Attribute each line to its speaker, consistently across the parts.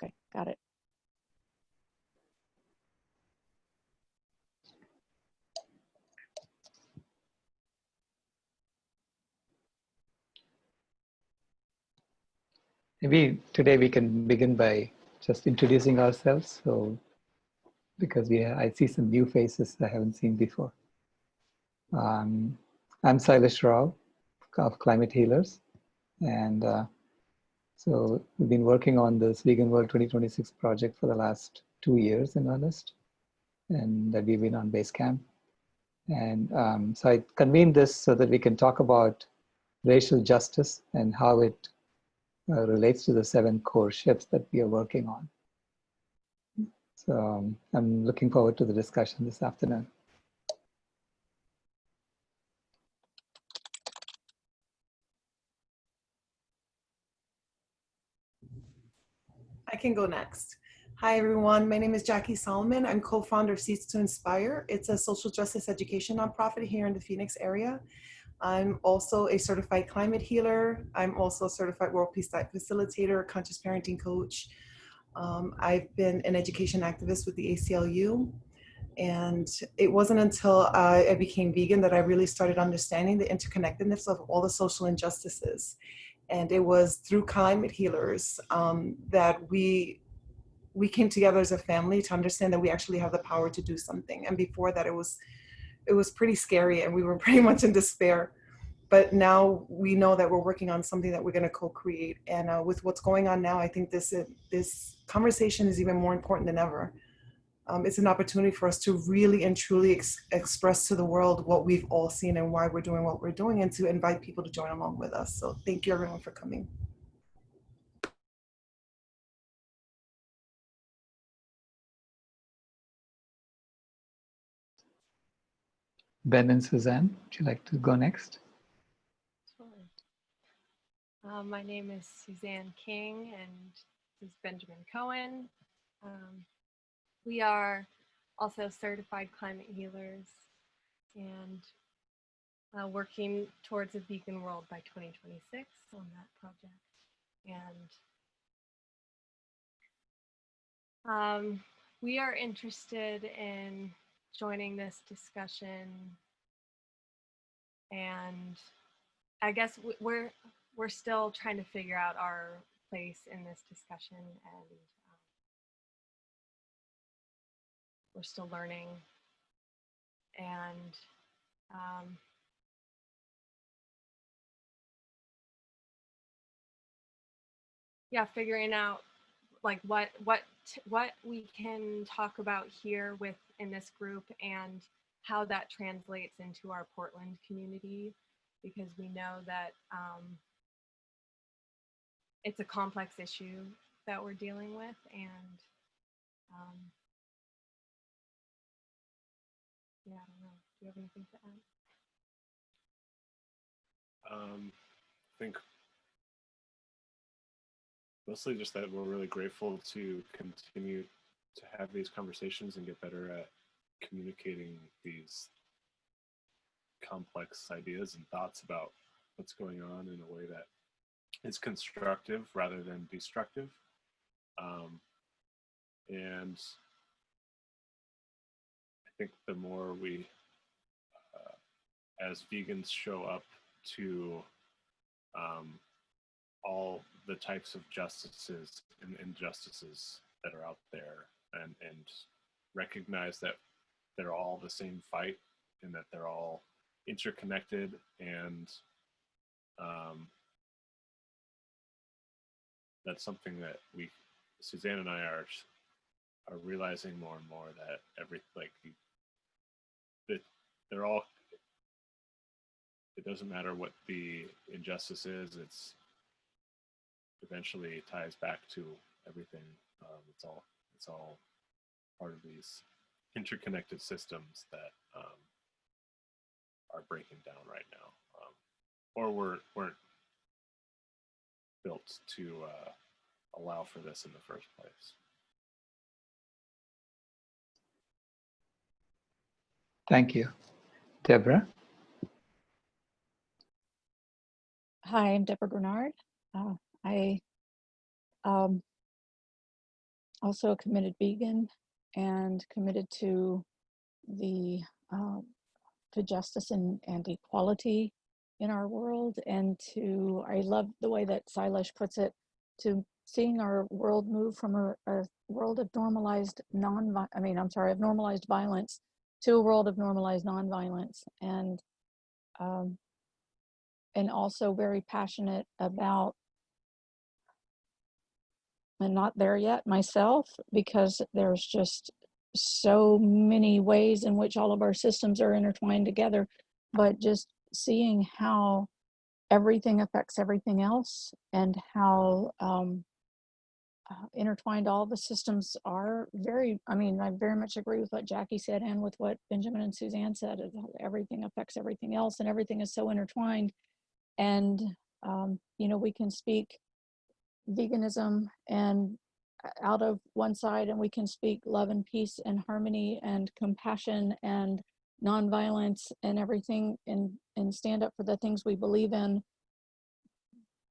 Speaker 1: Okay, got it.
Speaker 2: Maybe today we can begin by just introducing ourselves. So, because I see some new faces I haven't seen before. I'm Silas Rao of Climate Healers. And so we've been working on this Vegan World 2026 project for the last 2 years in earnest. And that we've been on Basecamp. And so I convened this so that we can talk about racial justice and how it relates to the 7 core shifts that we are working on. So I'm looking forward to the discussion this afternoon.
Speaker 3: I can go next. Hi, everyone. My name is Jackie Solomon. I'm co-founder of Seeds to Inspire. It's a social justice education nonprofit here in the Phoenix area. I'm also a certified climate healer. I'm also a certified World Peace Diet facilitator, conscious parenting coach. I've been an education activist with the ACLU. And it wasn't until I became vegan that I really started understanding the interconnectedness of all the social injustices. And it was through climate healers that we came together as a family to understand that we actually have the power to do something. And before that, it was pretty scary and we were pretty much in despair. But now we know that we're working on something that we're going to co-create. And with what's going on now, I think this conversation is even more important than ever. It's an opportunity for us to really and truly express to the world what we've all seen and why we're doing what we're doing, and to invite people to join along with us. So thank you everyone for coming.
Speaker 2: Ben and Suzanne, would you like to go next?
Speaker 4: Sure. My name is Suzanne King and this is Benjamin Cohen. We are also certified climate healers and working towards a vegan world by 2026 on that project. And we are interested in joining this discussion, and I guess we're still trying to figure out our place in this discussion, and we're still learning. And yeah, figuring out like what we can talk about here in this group and how that translates into our Portland community, because we know that it's a complex issue that we're dealing with. And yeah, I don't know. Do you have anything to add?
Speaker 5: I think mostly just that we're really grateful to continue to have these conversations and get better at communicating these complex ideas and thoughts about what's going on in a way that is constructive rather than destructive. And I think the more we, as vegans, show up to all the types of justices and injustices that are out there, and recognize that they're all the same fight and that they're all interconnected, and that's something that Suzanne and I are realizing more and more, that that they're all, it doesn't matter what the injustice is, it's eventually ties back to everything. It's all part of these interconnected systems that are breaking down right now, or weren't built to allow for this in the first place.
Speaker 2: Thank you. Deborah?
Speaker 1: Hi, I'm Deborah Bernard. I also a committed vegan and committed to the to justice and equality in our world, and to, I love the way that Silesh puts it, to seeing our world move from a world of normalized of normalized violence to a world of normalized nonviolence, and also very passionate about, and not there yet myself, because there's just so many ways in which all of our systems are intertwined together, but just seeing how everything affects everything else, and how intertwined all the systems are. I very much agree with what Jackie said and with what Benjamin and Suzanne said. Everything affects everything else, and everything is so intertwined. And we can speak veganism and out of one side, and we can speak love and peace and harmony and compassion and nonviolence and everything, and stand up for the things we believe in.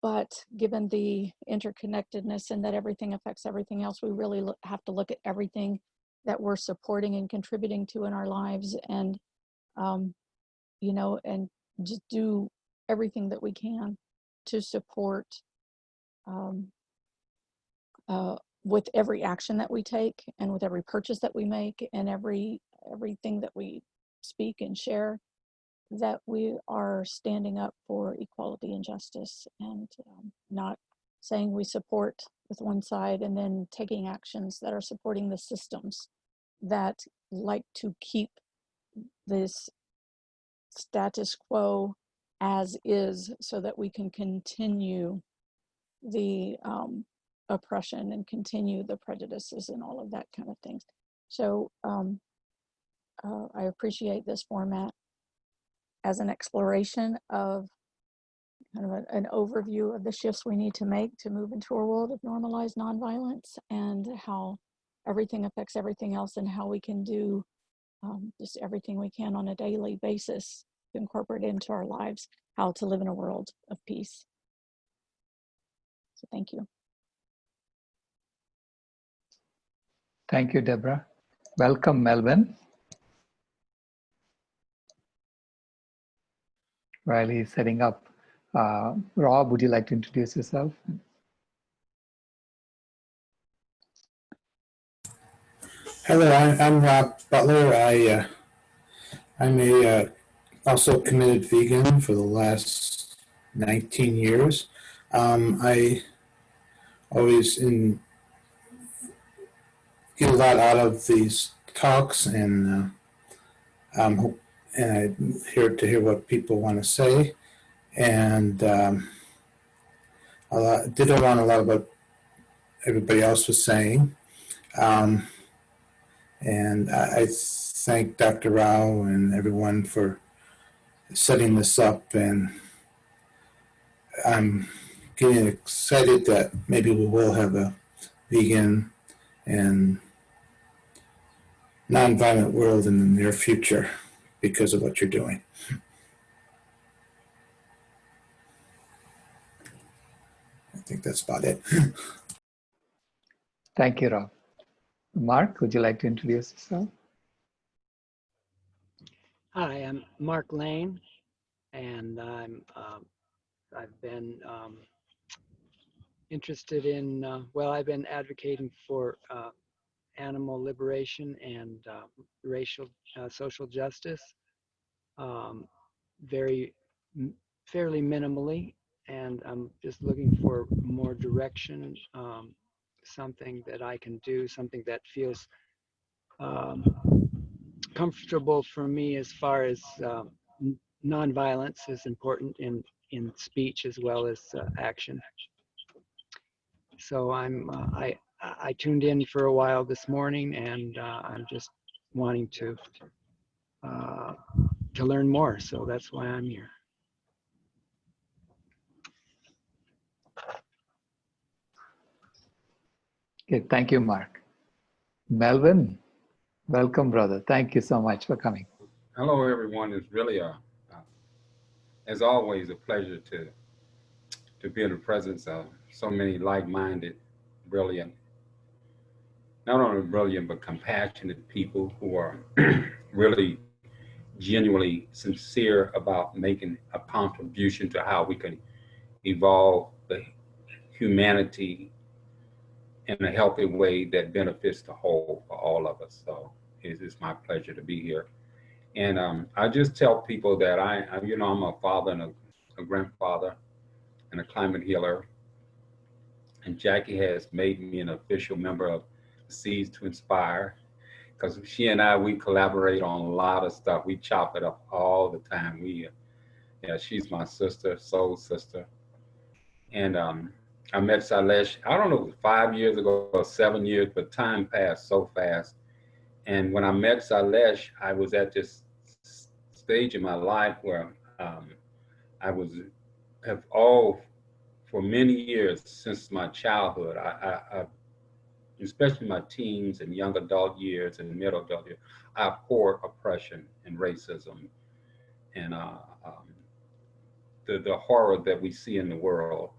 Speaker 1: But given the interconnectedness and that everything affects everything else, we really have to look at everything that we're supporting and contributing to in our lives, and and just do everything that we can to support with every action that we take, and with every purchase that we make, and everything that we speak and share, that we are standing up for equality and justice, and not saying we support with one side and then taking actions that are supporting the systems that like to keep this status quo as is, so that we can continue the oppression and continue the prejudices and all of that kind of things. So I appreciate this format as an exploration of kind of an overview of the shifts we need to make to move into a world of normalized nonviolence, and how everything affects everything else, and how we can do just everything we can on a daily basis to incorporate into our lives, how to live in a world of peace. So thank you.
Speaker 2: Thank you, Deborah. Welcome, Melvin. While he's setting up, Rob, would you like to introduce yourself?
Speaker 6: Hello, I'm Rob Butler. I'm a also committed vegan for the last 19 years. I always get a lot out of these talks, and I'm here to hear what people want to say, and did learn a lot about what everybody else was saying. And I thank Dr. Rao and everyone for setting this up, and I'm getting excited that maybe we will have a vegan and nonviolent world in the near future because of what you're doing. I think that's about it.
Speaker 2: Thank you, Rob. Mark, would you like to introduce yourself?
Speaker 7: Hi, I'm Mark Lane, and I've been interested in, I've been advocating for animal liberation and social justice fairly minimally, and I'm just looking for more direction, something that I can do, something that feels comfortable for me, as far as nonviolence is important in speech as well as action. So I tuned in for a while this morning, and I'm just wanting to learn more. So that's why I'm here.
Speaker 2: Okay, thank you, Mark. Melvin, welcome, brother. Thank you so much for coming.
Speaker 8: Hello, everyone. It's really as always, a pleasure to be in the presence of so many like-minded, brilliant not only brilliant, but compassionate people who are really genuinely sincere about making a contribution to how we can evolve the humanity in a healthy way that benefits the whole for all of us. So it's my pleasure to be here. And I just tell people that I'm a father and a grandfather and a climate healer. And Jackie has made me an official member of Seeds to Inspire because she and we collaborate on a lot of stuff. We chop it up all the time. Yeah, she's my sister, soul sister. And I met Sailesh, I don't know, it was 5 years ago or 7 years, but time passed so fast. And when I met Sailesh, I was at this stage in my life where I have all, for many years since my childhood, especially my teens and young adult years and middle adult years, I abhorred oppression and racism and the horror that we see in the world,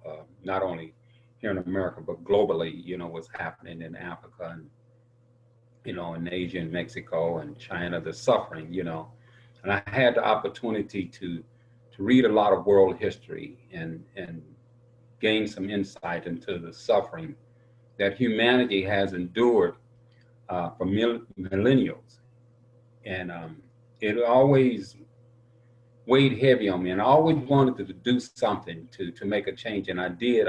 Speaker 8: not only here in America, but globally, what's happening in Africa and, in Asia and Mexico and China, the suffering, And I had the opportunity to read a lot of world history and gain some insight into the suffering that humanity has endured for millennials. And it always weighed heavy on me, and I always wanted to do something to make a change, and I did.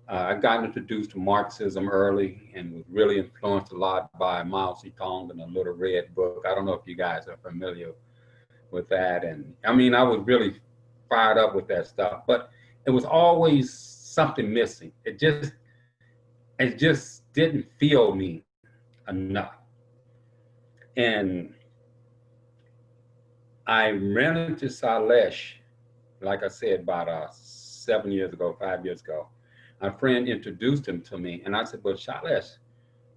Speaker 8: I got introduced to Marxism early and was really influenced a lot by Mao Zedong and the Little Red Book. I don't know if you guys are familiar with that. And I mean, I was really fired up with that stuff, but it was always something missing. It just didn't feel me enough. And I ran into Sailesh, like I said, about 7 years ago, 5 years ago. My friend introduced him to me, and I said, "Well, Sailesh,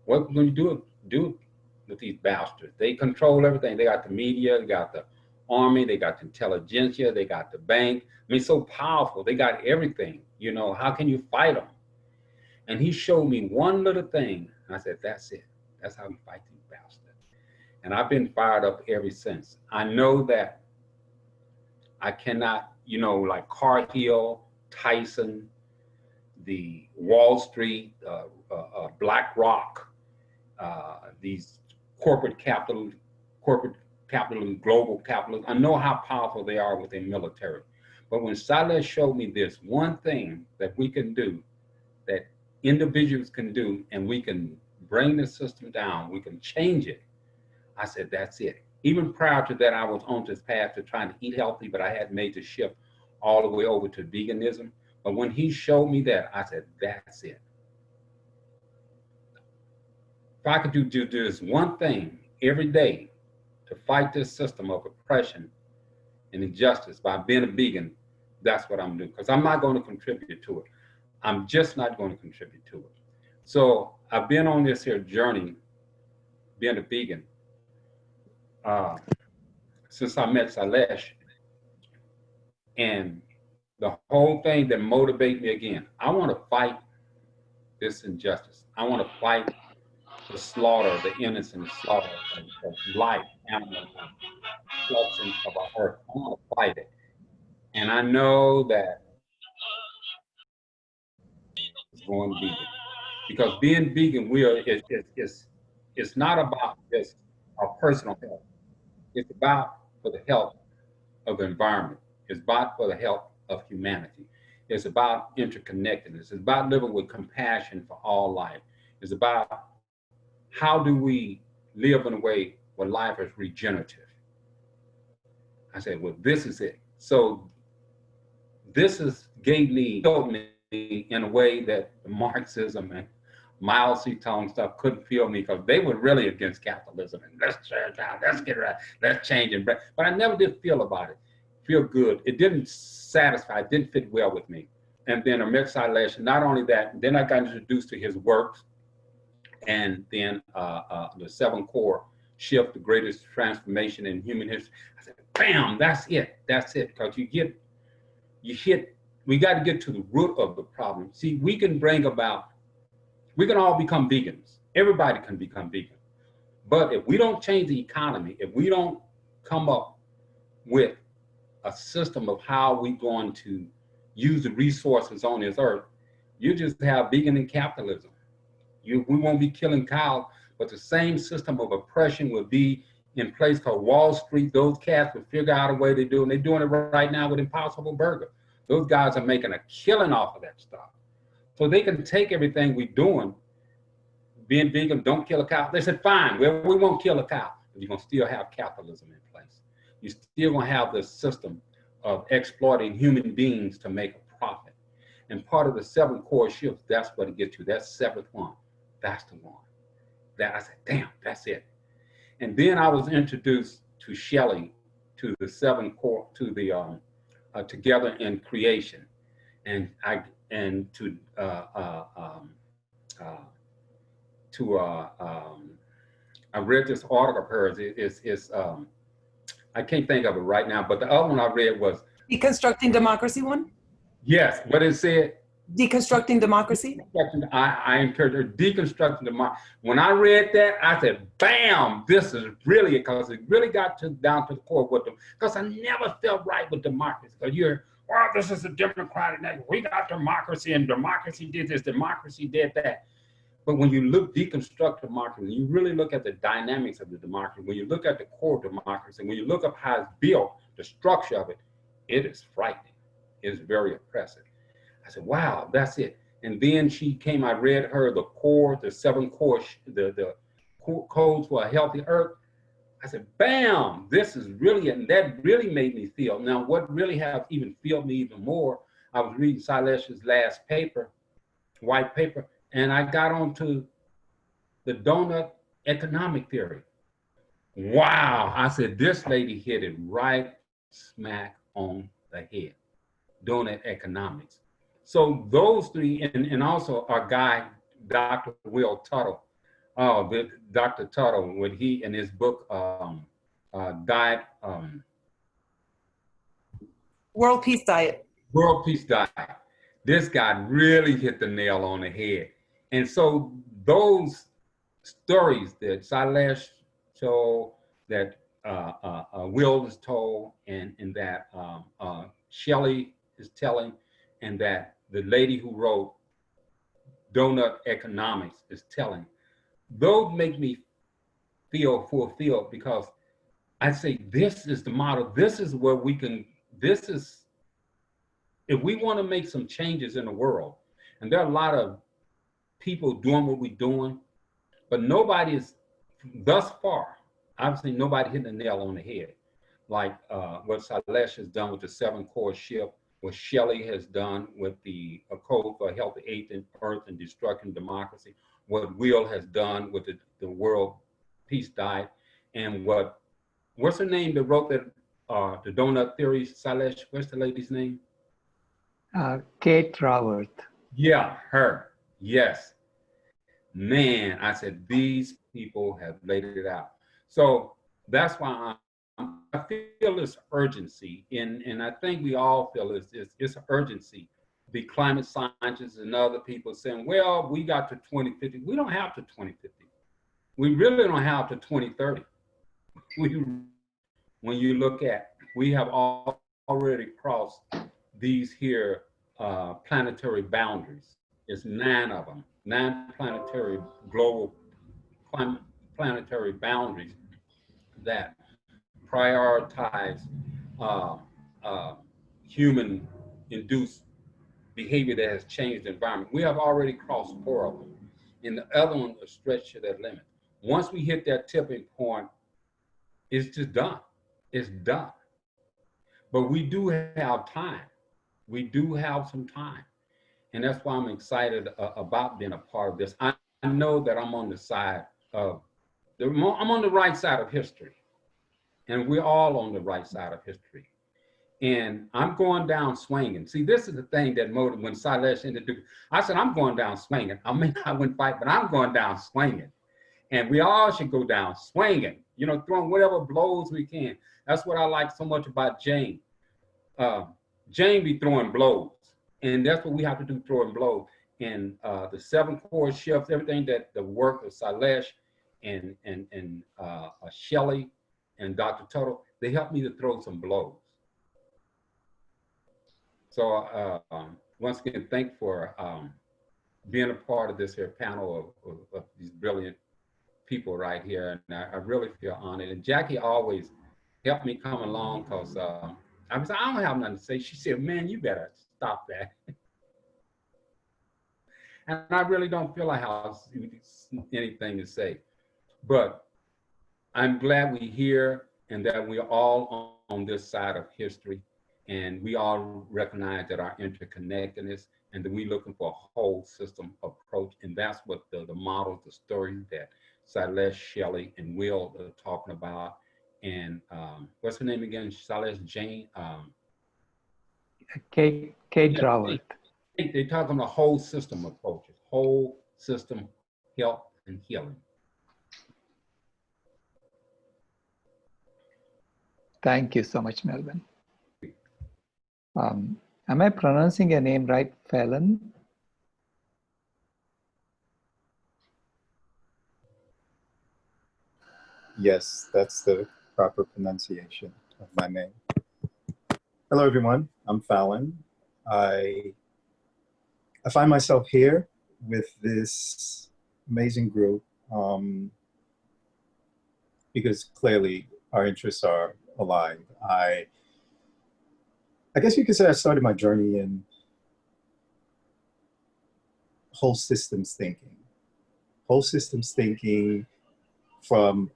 Speaker 8: what are you going to do with these bastards? They control everything. They got the media, they got the army, they got the intelligentsia, they got the bank. I mean, so powerful. They got everything. How can you fight them?" And he showed me one little thing. I said, "That's it. That's how we fight these bastards." And I've been fired up ever since. I know that I cannot, like Cargill, Tyson, the Wall Street, BlackRock, these corporate capitalism, global capitalism. I know how powerful they are within military. But when Sailesh showed me this one thing that we can do, that individuals can do, and we can bring the system down, we can change it, I said, that's it. Even prior to that, I was on this path to trying to eat healthy, but I had made the shift all the way over to veganism. But when he showed me that, I said, that's it. If I could do this one thing every day to fight this system of oppression and injustice by being a vegan, that's what I'm doing. Because I'm not going to contribute to it. I'm just not going to contribute to it. So I've been on this here journey, being a vegan, since I met Sailesh. And the whole thing that motivates me again, I want to fight this injustice. I want to fight the slaughter, the innocent slaughter of life, animal destruction of our earth. I want to fight it. And I know that it's going vegan. Because being vegan it's not about just our personal health. It's about for the health of the environment. It's about for the health of humanity. It's about interconnectedness. It's about living with compassion for all life. It's about how do we live in a way where life is regenerative. I said, well, this is it. So this helped me in a way that Marxism and Mao Zedong stuff couldn't feel me, because they were really against capitalism and let's tear it down, let's get it right, let's change it. But I never did feel good. It didn't satisfy, it didn't fit well with me. And then I met Sailesh. Not only that, then I got introduced to his works, and then the 7 core shift, the greatest transformation in human history. I said, bam, that's it, because we got to get to the root of the problem. See, we can all become vegans Everybody can become vegan. But if we don't change the economy, if we don't come up with a system of how we're going to use the resources on this earth, you just have vegan and capitalism. We won't be killing cows, but the same system of oppression will be in place called Wall Street. Those cats will figure out a way to do it. And they're doing it right now with Impossible Burger. Those guys are making a killing off of that stuff. So they can take everything we're doing, being vegan, don't kill a cow. They said, fine, well, we won't kill a cow, but you're going to still have capitalism in place. You're still going to have this system of exploiting human beings to make a profit. And part of the 7 core shifts, that's what it gets to. That's 7th one. That's the one. That I said, damn, that's it. And then I was introduced to Shelley, to the 7 core, to the Together in Creation, and I read this article of hers. It's I can't think of it right now, but the other one I read was
Speaker 3: Deconstructing Democracy one?
Speaker 8: Yes, what it said.
Speaker 3: Deconstructing Democracy?
Speaker 8: I encourage her, deconstructing democracy. When I read that, I said, bam, this is really, because it really got down to the core with them, because I never felt right with democracy. Because you're, well, this is a democratic nation. We got democracy, and democracy did this, democracy did that. But when you deconstruct democracy, you really look at the dynamics of the democracy, when you look at the core of democracy, when you look up how it's built, the structure of it, it is frightening. It is very oppressive. I said, wow, that's it. And then she came, I read her the core, the 7 core, the codes for a healthy earth. I said, bam, this is really, and that really made me feel. Now, what really have even filled me even more, I was reading Sailesh's last paper, white paper, and I got onto the donut economic theory. Wow, I said, this lady hit it right smack on the head, donut economics. So those 3, and also our guy, Dr. Will Tuttle, Dr. Tuttle, when he, in his book, Diet,
Speaker 3: World Peace Diet.
Speaker 8: World Peace Diet. This guy really hit the nail on the head. And so those stories that Sailesh told, that Will has told, and that Shelley is telling, and that the lady who wrote Donut Economics is telling, those make me feel fulfilled, because I say, this is the model. This is where we can, this is, if we want to make some changes in the world, and there are a lot of people doing what we're doing, but nobody is, thus far, obviously nobody hit the nail on the head, like what Sailesh has done with the 7 core shift, what Shelley has done with the Code for a Healthy Earth and Destructing Democracy, what Will has done with the World Peace Diet, and what's her name that wrote that, the donut theory, Sailesh, what's the lady's name?
Speaker 2: Kate Raworth.
Speaker 8: Yeah, her, yes. Man, I said, these people have laid it out. So that's why I feel this urgency, and I think we all feel it's urgency. The climate scientists and other people saying, well, we got to 2050. We don't have to 2050. We really don't have to 2030. When you look at, we have already crossed these here planetary boundaries. It's 9 of them, 9 planetary, global planetary boundaries that prioritize human-induced behavior that has changed the environment. We have already crossed 4 of them, and the other one is stretched to that limit. Once we hit that tipping point, it's just done. It's done. But we do have time. We do have some time. And that's why I'm excited about being a part of this. I know that I'm on the side of, I'm on the right side of history. And we're all on the right side of history. And I'm going down swinging. See, this is the thing that motivated when Sailesh introduced, I said, I'm going down swinging. I mean, I wouldn't fight, but I'm going down swinging. And we all should go down swinging, you know, throwing whatever blows we can. That's what I like so much about Jane. Jane be throwing blows. And that's what we have to do, throwing blows. and the 7 core shifts, everything that the work of Sailesh and Shelley and Dr. Tuttle, they helped me to throw some blows. So once again, thank for being a part of this here panel of these brilliant people right here. And I really feel honored. And Jackie always helped me come along because I was, I don't have nothing to say. She said, man, you better stop that. And I really don't feel like I have anything to say. But I'm glad we're here and that we're all on this side of history. And we all recognize that our interconnectedness and that we're looking for a whole system approach. And that's what the models, the stories that Sailesh, Shelley, and Will are talking about. And what's her name again? Sailesh Jane?
Speaker 2: Kate
Speaker 8: Yeah,
Speaker 2: Raworth.
Speaker 8: they talk on the whole system approaches, whole system health and healing.
Speaker 2: Thank you so much, Melvin. Am I pronouncing your name right, Fallon?
Speaker 9: Yes, that's the proper pronunciation of my name. Hello, everyone. I'm Fallon. I find myself here with this amazing group because clearly our interests are aligned. I guess you could say I started my journey in whole systems thinking. Whole systems thinking from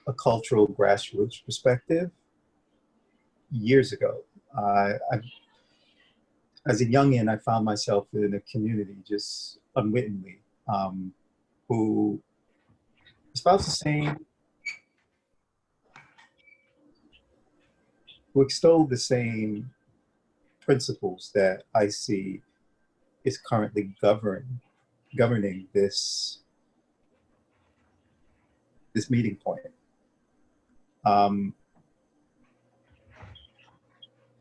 Speaker 9: a cultural grassroots perspective years ago. As a youngin, I found myself in a community just unwittingly who espoused the same, who extolled the same principles that I see is currently governing this meeting point.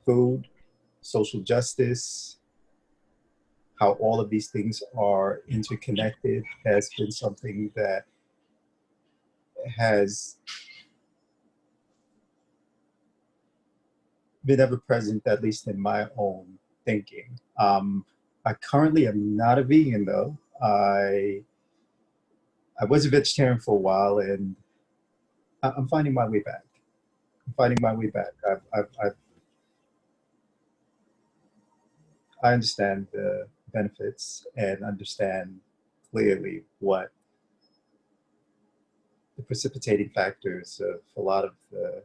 Speaker 9: Food, social justice, how all of these things are interconnected has been something that has been ever present, at least in my own thinking. I currently am not a vegan though. I was a vegetarian for a while and I'm finding my way back. I'm finding my way back. I understand the benefits and understand clearly what the precipitating factors of a lot of the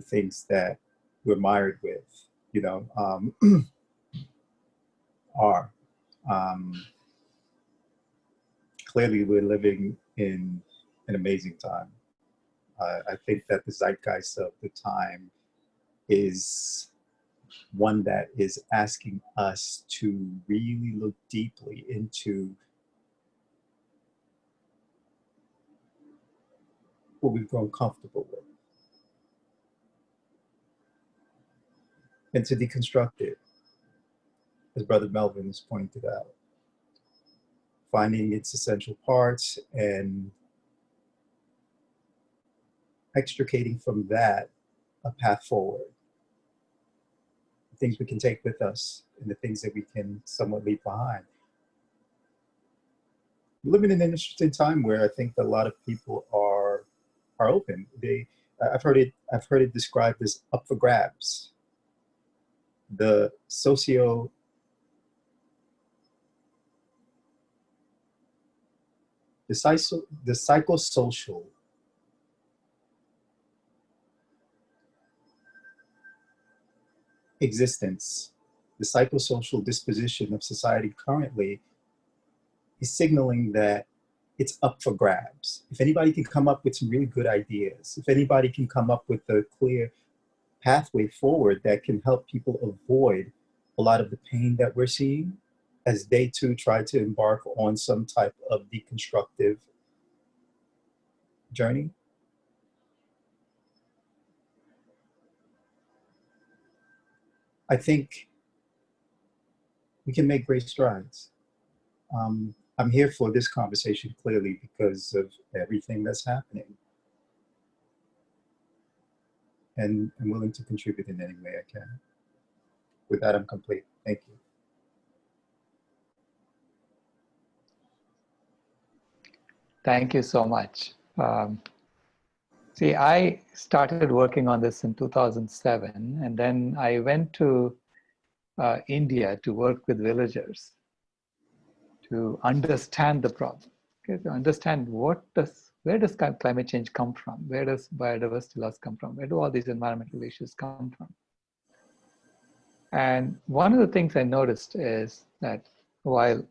Speaker 9: things that we're mired with, you know, are. Clearly, we're living in an amazing time. I think that the zeitgeist of the time is one that is asking us to really look deeply into what we've grown comfortable with and to deconstruct it, as Brother Melvin has pointed out, finding its essential parts and extricating from that a path forward. The things we can take with us and the things that we can somewhat leave behind. We're living in an interesting time where I think that a lot of people are open. I've heard it described as up for grabs. The psychosocial existence, the psychosocial disposition of society currently is signaling that it's up for grabs. If anybody can come up with some really good ideas, if anybody can come up with a clear pathway forward that can help people avoid a lot of the pain that we're seeing as they too try to embark on some type of deconstructive journey, I think we can make great strides. I'm here for this conversation clearly because of everything that's happening. And I'm willing to contribute in any way I can. With that, I'm complete. Thank you.
Speaker 2: Thank you so much. See, I started working on this in 2007, and then I went to India to work with villagers to understand the problem, okay, to understand where does climate change come from? Where does biodiversity loss come from? Where do all these environmental issues come from? And one of the things I noticed is that while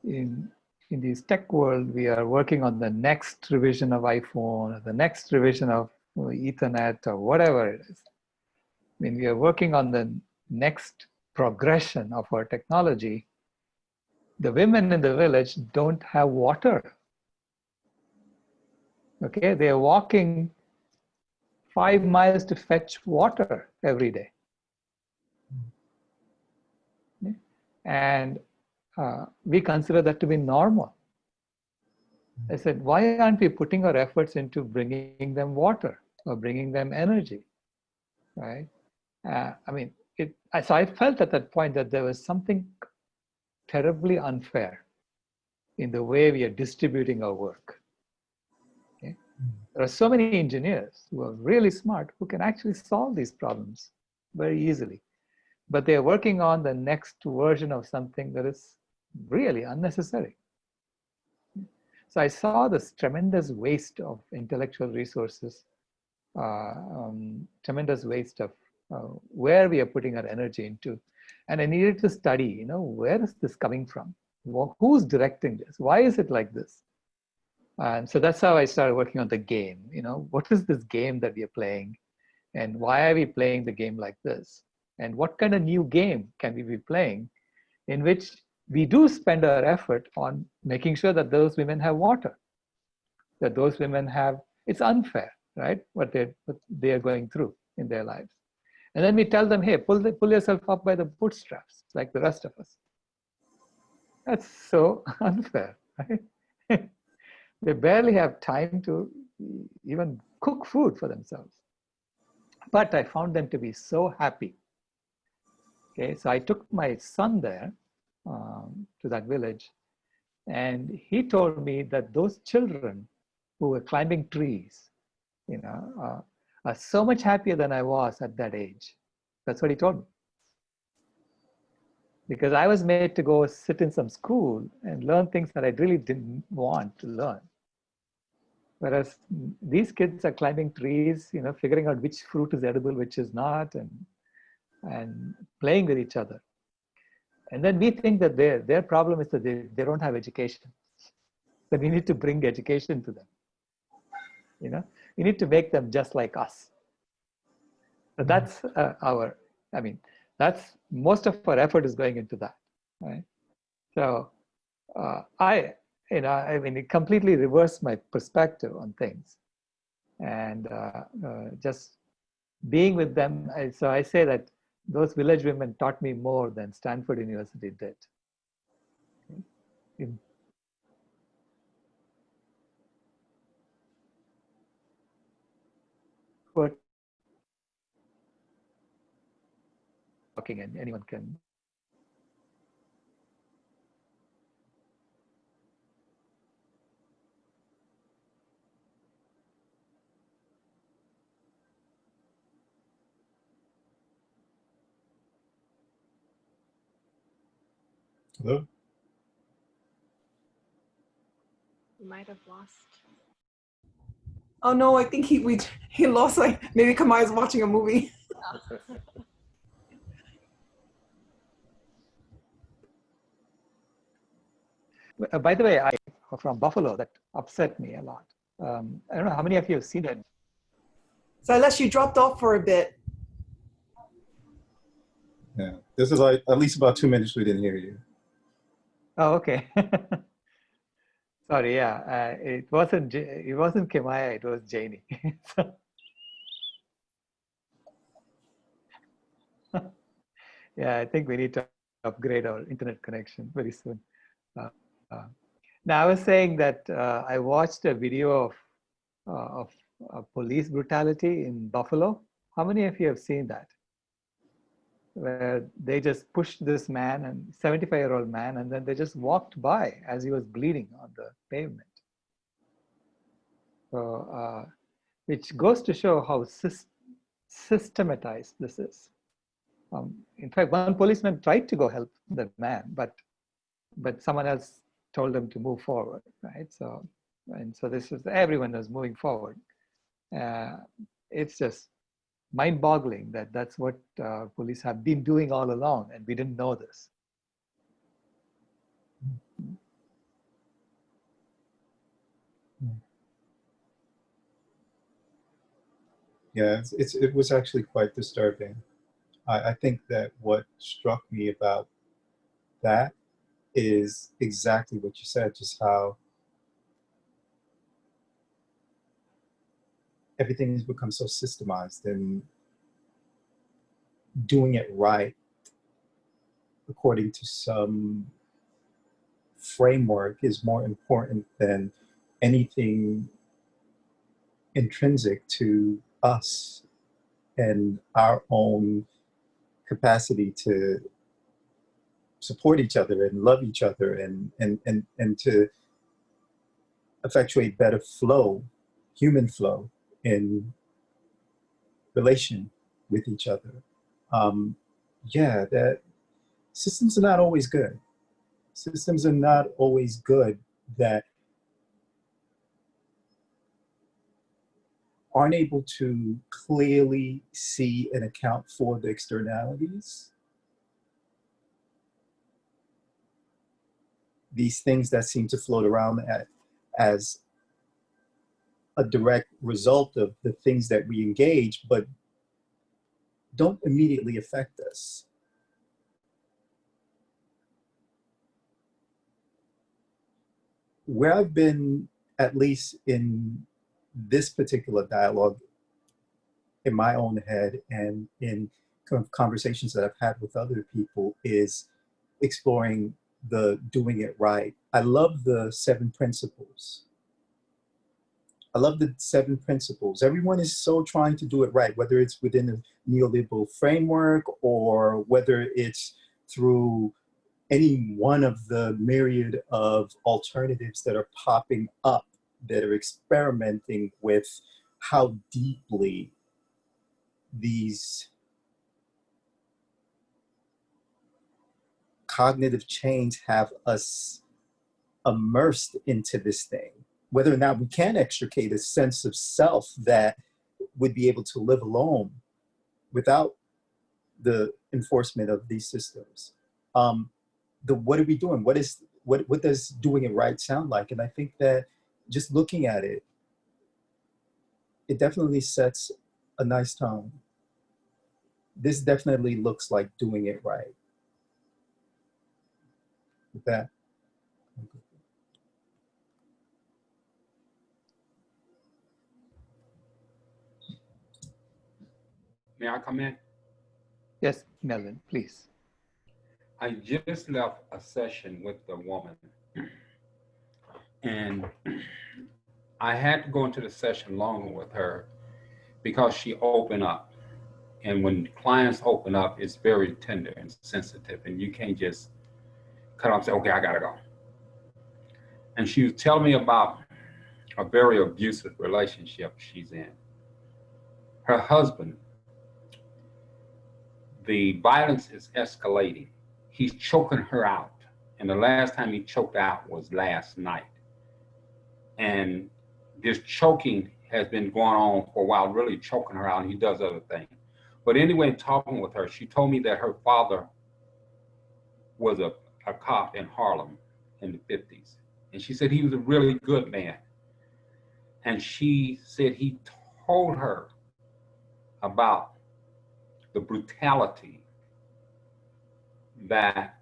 Speaker 2: in this tech world, we are working on the next revision of iPhone, or the next revision of Ethernet, or whatever it is. I mean, we are working on the next progression of our technology. The women in the village don't have water. Okay, they are walking 5 miles to fetch water every day. And we consider that to be normal. I said, why aren't we putting our efforts into bringing them water or bringing them energy, right? I mean, so I felt at that point that there was something terribly unfair in the way we are distributing our work. Okay? There are so many engineers who are really smart who can actually solve these problems very easily, but they are working on the next version of something that is really unnecessary. So I saw this tremendous waste of intellectual resources, tremendous waste of where we are putting our energy into. And I needed to study, where is this coming from? Who's directing this? Why is it like this? And so that's how I started working on the game. What is this game that we are playing? And why are we playing the game like this? And what kind of new game can we be playing in which we do spend our effort on making sure that those women have water, that those women have, it's unfair, right? What they are going through in their lives. And then we tell them, hey, pull yourself up by the bootstraps, like the rest of us. That's so unfair, right? They barely have time to even cook food for themselves. But I found them to be so happy. Okay, so I took my son there to that village, and he told me that those children who were climbing trees, are so much happier than I was at that age. That's what he told me. Because I was made to go sit in some school and learn things that I really didn't want to learn. Whereas these kids are climbing trees, figuring out which fruit is edible, which is not, and playing with each other. And then we think that their problem is that they don't have education. That we need to bring education to them. We need to make them just like us. So that's that's most of our effort is going into that, right? So it completely reversed my perspective on things, and just being with them. So I say that those village women taught me more than Stanford University did. But talking, and anyone can.
Speaker 9: Hello?
Speaker 4: We might have lost.
Speaker 3: Oh no, I think he lost, like maybe Kamai's watching a movie.
Speaker 2: By the way, I'm from Buffalo. That upset me a lot. I don't know how many of you have seen it.
Speaker 3: So unless you dropped off for a bit.
Speaker 9: Yeah, this is like at least about 2 minutes we didn't hear you.
Speaker 2: Oh, okay. Sorry, yeah. It wasn't Kimaya, it was Janie. Yeah, I think we need to upgrade our internet connection very soon. Uh, uh, Now, I was saying that I watched a video of police brutality in Buffalo. How many of you have seen that? Where they just pushed this man, and 75-year-old man, and then they just walked by as he was bleeding on the pavement. So, which goes to show how systematized this is. In fact, one policeman tried to go help the man, but someone else told him to move forward, right? So, and so this is, everyone was moving forward. It's just mind-boggling that that's what police have been doing all along, and we didn't know this.
Speaker 9: Yeah, it was actually quite disturbing. I think that what struck me about that is exactly what you said, just how everything has become so systemized, and doing it right according to some framework is more important than anything intrinsic to us and our own capacity to support each other and love each other and to effectuate better flow, human flow in relation with each other. Yeah, that systems are not always good. Systems are not always good that aren't able to clearly see and account for the externalities. These things that seem to float around as a direct result of the things that we engage, but don't immediately affect us. Where I've been, at least in this particular dialogue, in my own head and in conversations that I've had with other people, is exploring the doing it right. I love the 7 principles. I love the 7 principles. Everyone is so trying to do it right, whether it's within a neoliberal framework or whether it's through any one of the myriad of alternatives that are popping up, that are experimenting with how deeply these cognitive chains have us immersed into this thing. Whether or not we can extricate a sense of self that would be able to live alone without the enforcement of these systems. What are we doing? What does doing it right sound like? And I think that just looking at it, it definitely sets a nice tone. This definitely looks like doing it right. With that.
Speaker 8: May I come in?
Speaker 2: Yes, Melvin, please.
Speaker 8: I just left a session with a woman, and I had to go into the session longer with her because she opened up. And when clients open up, it's very tender and sensitive, and you can't just cut off and say, okay, I gotta go. And she was telling me about a very abusive relationship she's in. Her husband, the violence is escalating. He's choking her out. And the last time he choked out was last night. And this choking has been going on for a while, really choking her out, and he does other things. But anyway, talking with her, she told me that her father was a cop in Harlem in the 50s. And she said he was a really good man. And she said he told her about the brutality that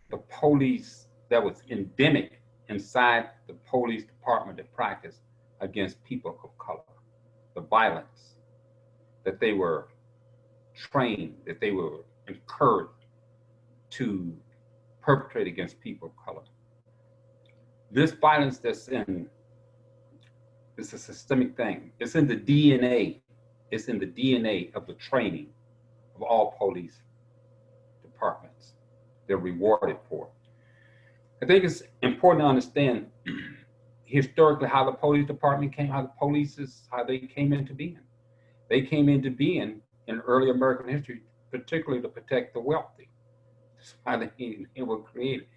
Speaker 8: the police, that was endemic inside the police department to practice against people of color, the violence that they were trained, that they were encouraged to perpetrate against people of color. This violence that's in, it's a systemic thing. It's in the DNA. It's in the DNA of the training of all police departments. They're rewarded for it. I think it's important to understand historically how the police department came, how they came into being. They came into being in early American history, particularly to protect the wealthy. That's why they were created,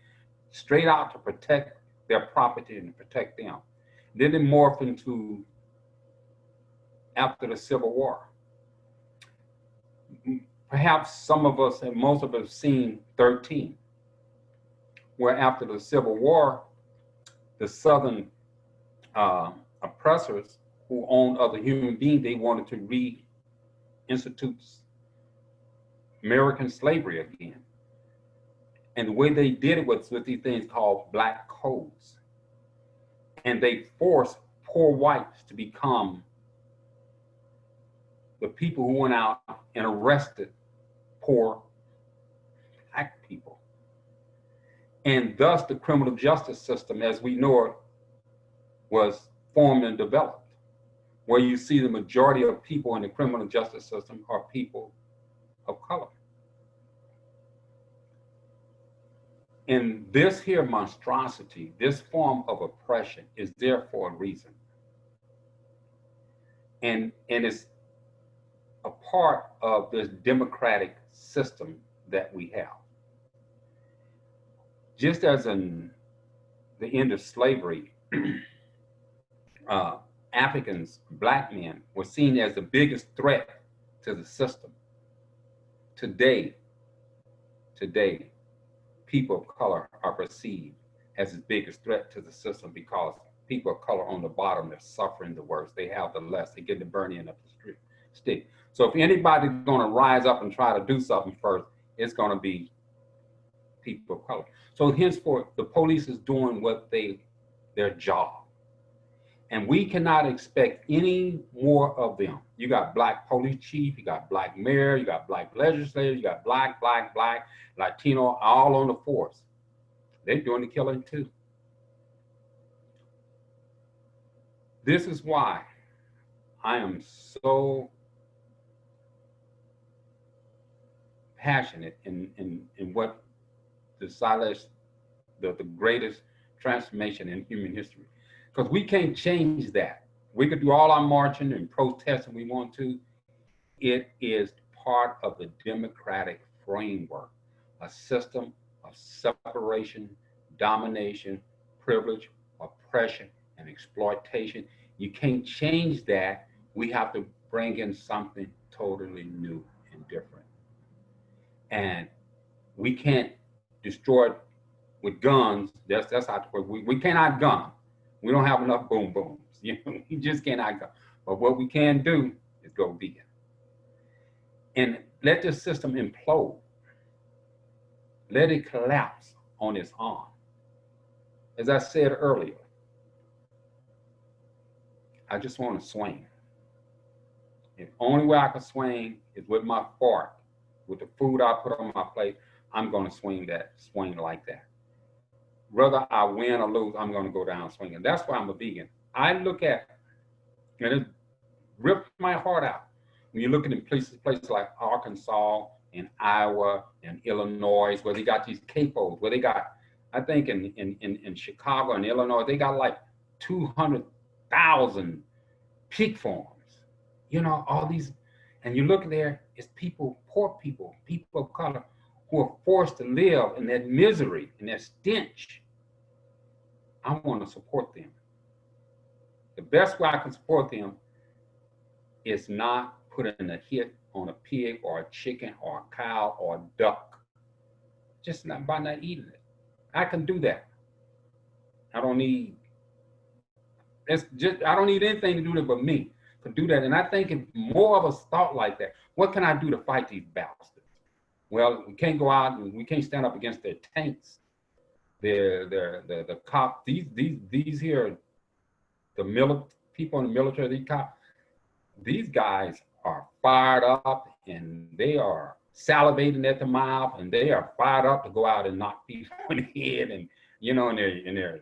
Speaker 8: straight out to protect their property and protect them. Then they morphed into, after the Civil War. Perhaps some of us and most of us have seen 13, where after the Civil War, the Southern oppressors who owned other human beings, they wanted to reinstitute American slavery again. And the way they did it was with these things called black codes. And they forced poor whites to become the people who went out and arrested poor black people. And thus the criminal justice system, as we know it, was formed and developed, where you see the majority of people in the criminal justice system are people of color. And this here monstrosity, this form of oppression is there for a reason. And it's a part of this democratic system that we have. Just as in the end of slavery, Africans, black men, were seen as the biggest threat to the system. Today, people of color are perceived as the biggest threat to the system because people of color on the bottom are suffering the worst. They have the less. They get the burning end of the stick. So if anybody's going to rise up and try to do something first, it's going to be people of color. So henceforth, the police is doing their job. And we cannot expect any more of them. You got black police chief, you got black mayor, you got black legislators, you got black, Latino, all on the force. They're doing the killing too. This is why I am so passionate in what the greatest transformation in human history. Because we can't change that. We could do all our marching and protesting we want to. It is part of the democratic framework, a system of separation, domination, privilege, oppression, and exploitation. You can't change that. We have to bring in something totally new and different. And we can't destroy it with guns. That's how we cannot gun. We don't have enough boom booms. We just cannot go. But what we can do is go vegan. And let this system implode. Let it collapse on its own. As I said earlier, I just want to swing. The only way I can swing is with my fork, with the food I put on my plate. I'm going to swing like that. Whether I win or lose, I'm going to go down swinging. That's why I'm a vegan. I look at, and it ripped my heart out. When you're looking at places like Arkansas and Iowa and Illinois, where they got these capos, where they got, I think in Chicago and Illinois, they got like 200,000 pig farms. All these, and you look there, it's people, poor people, people of color, who are forced to live in that misery and that stench. I want to support them. The best way I can support them is not putting a hit on a pig or a chicken or a cow or a duck, just by not eating it. I can do that. I don't need anything to do that but me to do that. And I think if more of us thought like that, what can I do to fight these bastards? Well, we can't go out and we can't stand up against their tanks. The cops, these here, people in the military, these cops, these guys are fired up and they are salivating at the mouth, and they are fired up to go out and knock people in the head, and in their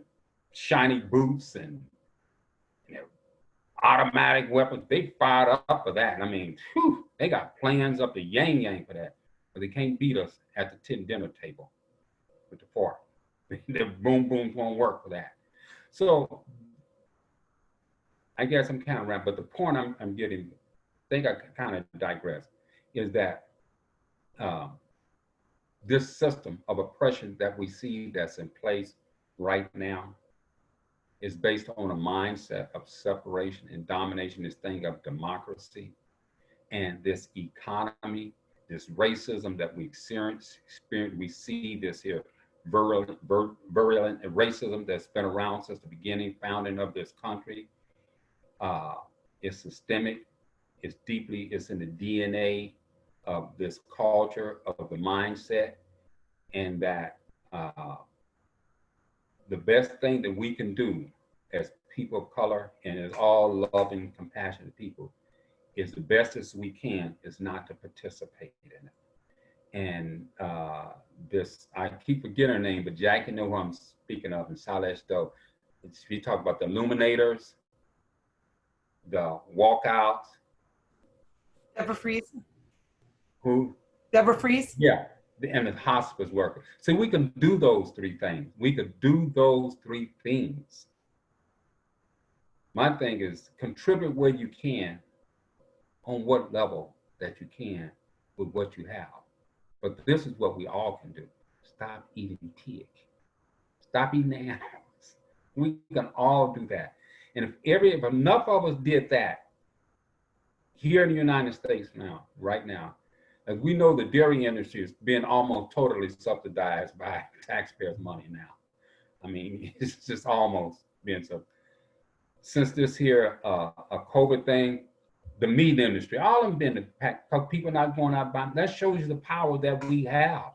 Speaker 8: shiny boots and their automatic weapons. They fired up for that. I mean, whew, they got plans up the yang for that, but they can't beat us at the dinner table with the fork. The boom booms won't work for that. So I guess I'm kind of right, but the point I'm getting, I think I kind of digress, is that this system of oppression that we see that's in place right now is based on a mindset of separation and domination, this thing of democracy and this economy, this racism that we experience. We see this here virulent racism that's been around since the beginning, founding of this country. It's systemic, it's in the DNA of this culture, of the mindset, and that the best thing that we can do as people of color and as all loving, compassionate people is the best as we can is not to participate in it. And I keep forgetting her name, but Jackie know who I'm speaking of in Salish though. We talk about the illuminators, the walkouts.
Speaker 3: Deborah Freeze.
Speaker 8: Who?
Speaker 3: Deborah Freeze?
Speaker 8: Yeah, and the hospice workers. So we can do those three things. We could do those three things. My thing is contribute where you can, on what level that you can with what you have. But this is what we all can do. Stop eating pig. Stop eating the animals. We can all do that. And if enough of us did that here in the United States now, right now, as we know, the dairy industry is being almost totally subsidized by taxpayers' money now. I mean, it's just almost being so. Since this here a COVID thing, the meat industry, all of them been impacted because people not going out buying. That shows you the power that we have,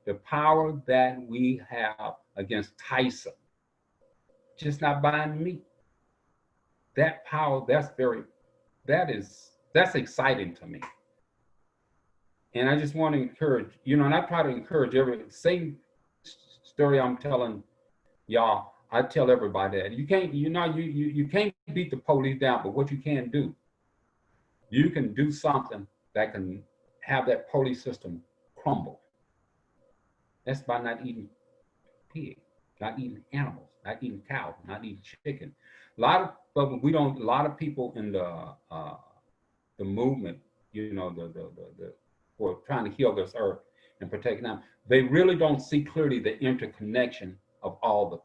Speaker 8: the power that we have against Tyson. Just not buying meat. That power, that's exciting to me. And I just want to encourage, and I try to encourage same story I'm telling y'all, I tell everybody that you can't beat the police down, but what you can do, you can do something that can have that police system crumble. That's by not eating pig, not eating animals, not eating cows, not eating chicken. A lot of people in the movement, who are trying to heal this earth and protect them, they really don't see clearly the interconnection of all the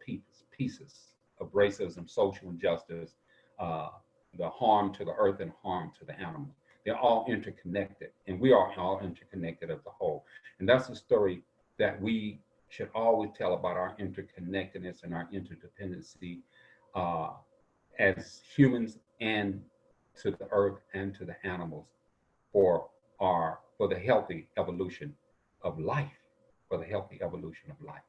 Speaker 8: pieces of racism, social injustice, the harm to the earth and harm to the animals. They're all interconnected, and we are all interconnected as a whole. And that's a story that we should always tell about our interconnectedness and our interdependency as humans and to the earth and to the animals for the healthy evolution of life, for the healthy evolution of life.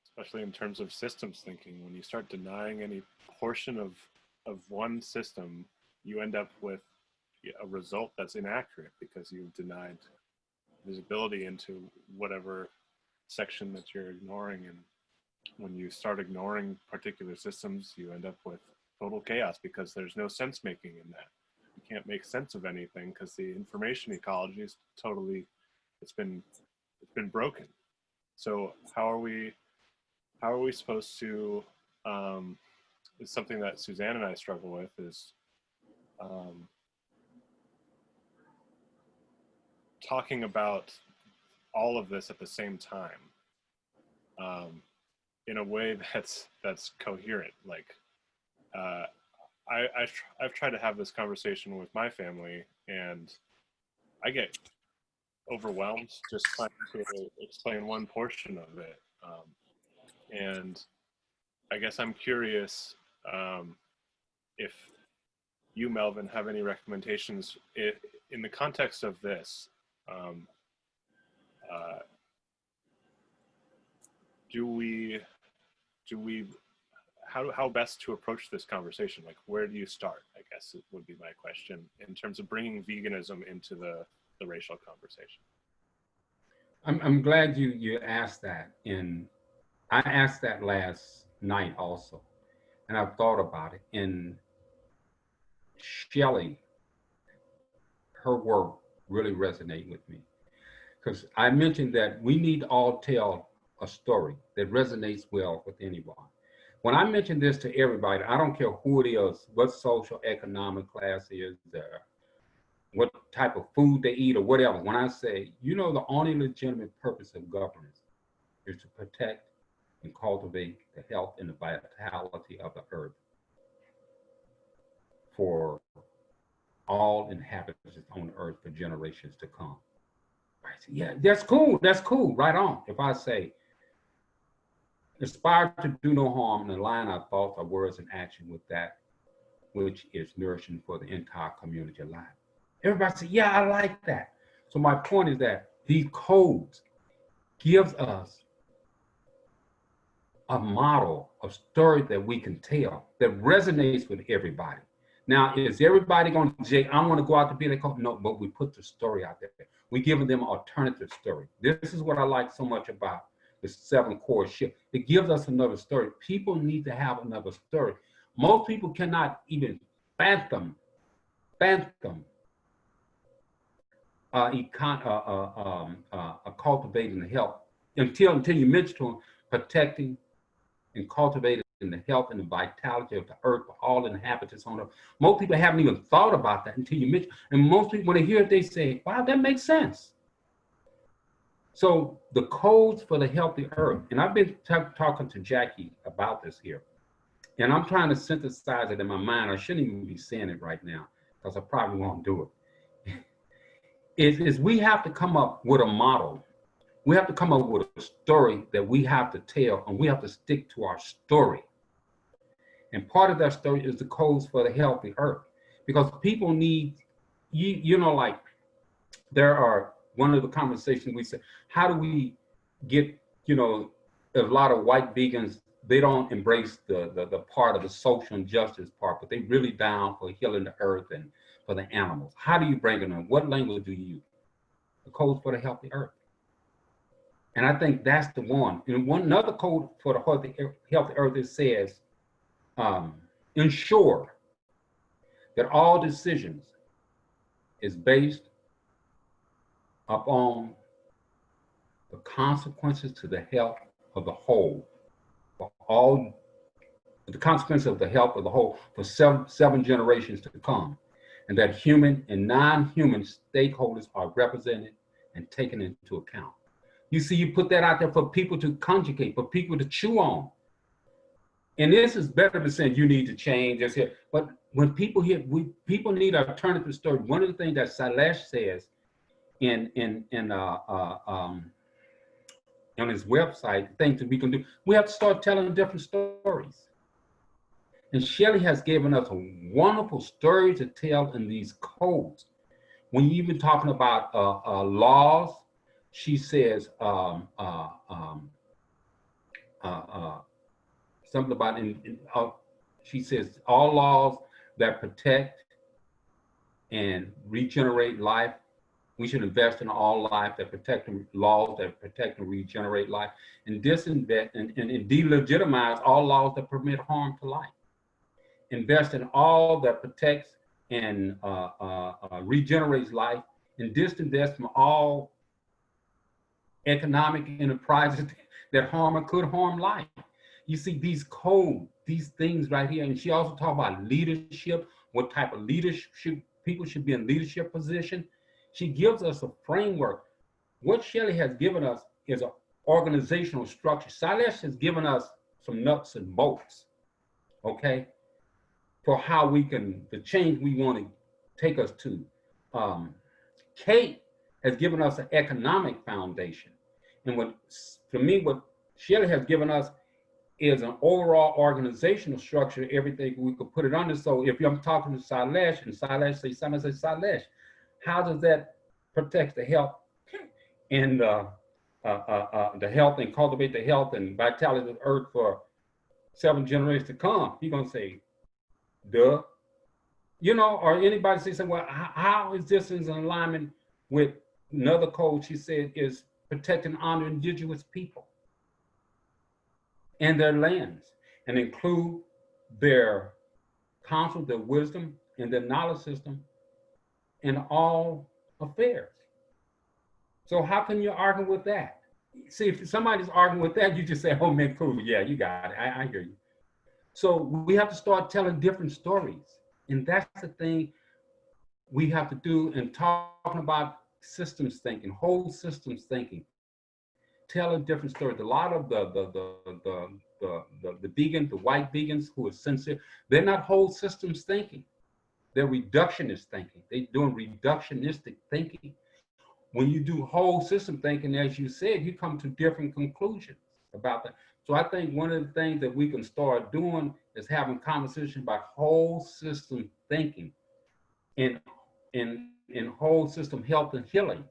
Speaker 5: Especially in terms of systems thinking, when you start denying any portion of one system, you end up with a result that's inaccurate because you've denied visibility into whatever section that you're ignoring. And when you start ignoring particular systems, you end up with total chaos because there's no sense making in that. You can't make sense of anything because the information ecology is totally, it's been broken. So how are we supposed to, is something that Suzanne and I struggle with, is talking about all of this at the same time in a way that's coherent. Like I've tried to have this conversation with my family, and I get overwhelmed just trying to explain one portion of it. And I guess I'm curious if you, Melvin, have any recommendations in the context of this. how best to approach this conversation? Like, where do you start, I guess it would be my question, in terms of bringing veganism into the racial conversation.
Speaker 8: I'm glad you asked that. And I asked that last night also. And I've thought about it. And Shelley, her work really resonated with me. Because I mentioned that we need to all tell a story that resonates well with anyone. When I mention this to everybody, I don't care who it is, what social economic class is, what type of food they eat or whatever. When I say, the only legitimate purpose of governance is to protect and cultivate the health and the vitality of the earth for all inhabitants on earth for generations to come. I say, yeah, that's cool, right on. If I say, aspire to do no harm and align our thoughts, our words, and action with that which is nourishing for the entire community alive. Everybody say, yeah, I like that. So my point is that these codes gives us a model, a story that we can tell that resonates with everybody. Now, is everybody going to say, I want to go out to be a code? No, but we put the story out there. We giving them an alternative story. This is what I like so much about the 7 core shift. It gives us another story. People need to have another story. Most people cannot even fathom cultivating the health until you mention to them protecting and cultivating the health and the vitality of the earth for all inhabitants on earth. Most people haven't even thought about that until you mention. And most people, when they hear it, they say, wow, that makes sense. So the codes for the healthy earth, and I've been talking to Jackie about this here, and I'm trying to synthesize it in my mind. I shouldn't even be saying it right now because I probably won't do it. Is we have to come up with a model. We have to come up with a story that we have to tell, and we have to stick to our story. And part of that story is the codes for the healthy earth, because people need, like there are, one of the conversations we said, how do we get, a lot of white vegans, they don't embrace the part of the social injustice part, but they really down for healing the earth and for the animals. How do you bring it in? What language do you use? The codes for the healthy earth. And I think that's the one. And another code for the healthy earth, it says, ensure that all decisions is based upon the consequences to the health of the whole, for all the consequences of the health of the whole for seven generations to come, and that human and non-human stakeholders are represented and taken into account. You see, you put that out there for people to conjugate, for people to chew on. And this is better than saying you need to change this here. But when people hear, people need an alternative story. One of the things that Sailesh says on his website, things that we can do, we have to start telling different stories. And Shelley has given us a wonderful story to tell in these codes. When you've been talking about laws, she says something about she says all laws that protect and regenerate life. We should invest in all life that protect laws that protect and regenerate life, and disinvest and delegitimize all laws that permit harm to life. Invest in all that protects and regenerates life, and disinvest from all economic enterprises that harm or could harm life. You see these codes, these things right here, and she also talked about leadership, what type of leadership people should be in leadership position. She gives us a framework. What Shelley has given us is an organizational structure. Sailesh has given us some nuts and bolts, okay, for how we can, the change we want to take us to. Kate has given us an economic foundation. And what, for me, what Shelley has given us is an overall organizational structure, everything we could put it under. So if I'm talking to Sailesh and Sailesh say, Sailesh, how does that protect the health and the health and cultivate the health and vitality of the earth for 7 generations to come, you're gonna say, duh. You know, or anybody say something, well, how is this in alignment with another code she said is protecting honor indigenous people and their lands and include their counsel, their wisdom, and their knowledge system in all affairs. So how can you argue with that? See, if somebody's arguing with that, you just say, oh man, cool, yeah, you got it, I hear you. So we have to start telling different stories. And that's the thing we have to do in talking about systems thinking, whole systems thinking, telling different stories. A lot of the vegans, the white vegans who are sincere, they're not whole systems thinking. They're reductionist thinking. They're doing reductionistic thinking. When you do whole system thinking, as you said, you come to different conclusions about that. So I think one of the things that we can start doing is having conversations about whole system thinking in whole system health and healing.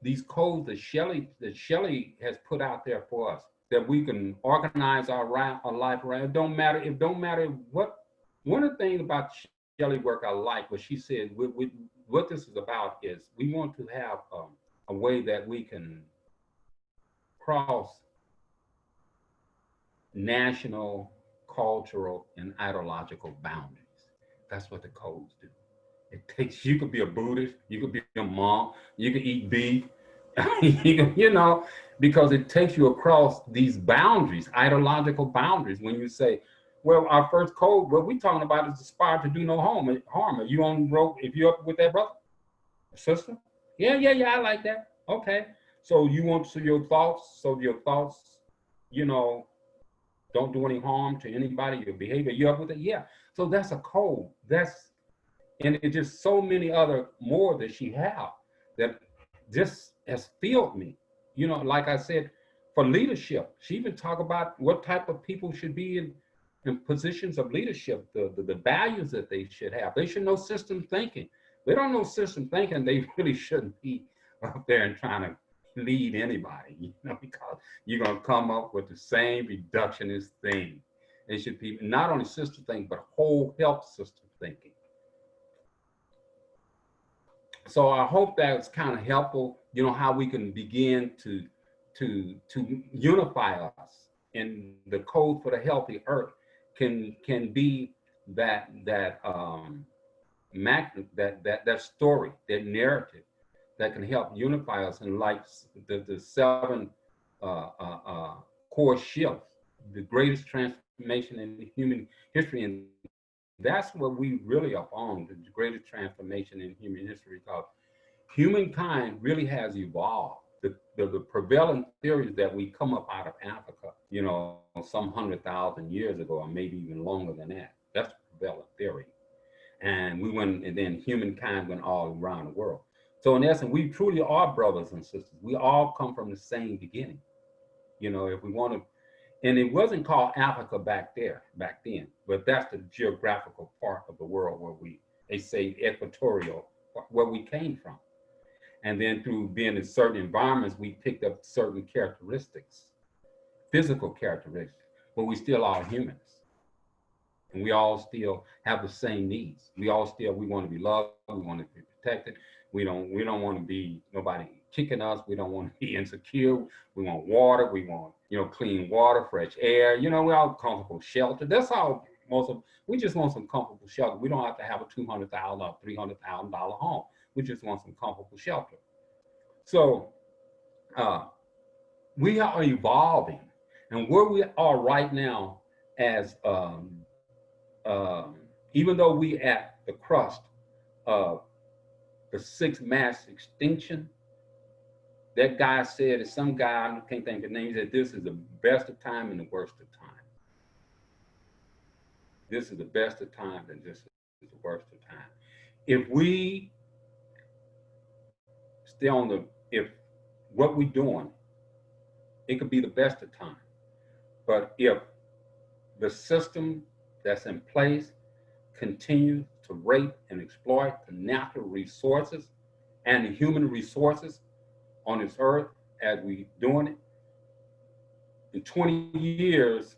Speaker 8: These codes that Shelley has put out there for us, that we can organize our life around. It don't matter what. One of the things about Shelley work I like, what she said, what this is about is we want to have a way that we can cross national, cultural, and ideological boundaries. That's what the codes do. It takes, you could be a Buddhist, you could be a monk, you could eat beef, you know, because it takes you across these boundaries, ideological boundaries. When you say, well, our first code, what we're talking about is aspire to do no harm. Are you on the road? If you're up with that brother, sister? Yeah, I like that. Okay. So you want your thoughts, you know, don't do any harm to anybody, your behavior, you up with it? Yeah. So that's a code. And it's just so many other more that she have that just has filled me. You know, like I said, for leadership, she even talk about what type of people should be in positions of leadership, the values that they should have. They should know system thinking. They don't know system thinking, they really shouldn't be up there and trying to lead anybody, you know, because you're going to come up with the same reductionist thing. It should be not only system thinking, but whole health system thinking. So I hope that's kind of helpful, you know, how we can begin to unify us. And the code for the healthy earth can be that story, that narrative that can help unify us. And like the 7 core shifts, the greatest transformation in human history. And that's what we really are on, the greatest transformation in human history, because humankind really has evolved. The prevailing theories that we come up out of Africa, you know, some 100,000 years ago, or maybe even longer than that. That's the prevailing theory. And we went, and then humankind went all around the world. So in essence, we truly are brothers and sisters. We all come from the same beginning. You know, if we want to, and it wasn't called Africa back then, but that's the geographical part of the world where they say equatorial, where we came from. And then through being in certain environments, we picked up certain characteristics, physical characteristics, but we still are humans. And we all still have the same needs. We want to be loved, we want to be protected. We don't want to be nobody kicking us. We don't want to be insecure. We want water. We want, you know, clean water, fresh air. You know, we all comfortable shelter. That's all we just want some comfortable shelter. We don't have to have a $200,000 or $300,000 home. We just want some comfortable shelter. So we are evolving, and where we are right now, as even though we at the crust of the 6th mass extinction, that guy said, some guy, I can't think of his name, he said, this is the best of time and the worst of time. This is the best of time and this is the worst of time. If we stay on if what we're doing, it could be the best of time. But if the system that's in place continues to rape and exploit the natural resources and the human resources on this earth as we doing it, in 20 years,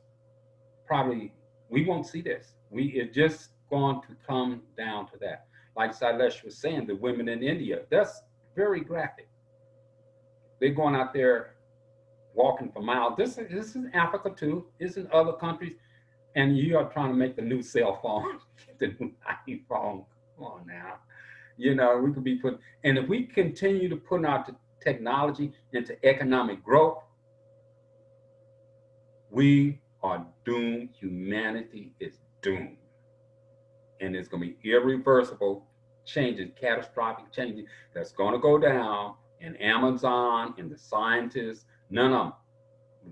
Speaker 8: probably we won't see this. It's just going to come down to that. Like Sailesh was saying, the women in India, that's very graphic. They're going out there walking for miles. This is Africa too. It's in other countries, and you are trying to make the new cell phone, the new iPhone. Come on now, we could be put. And if we continue to put our technology into economic growth, we are doomed. Humanity is doomed, and it's going to be irreversible changes, catastrophic changes that's going to go down. And Amazon and the scientists, none of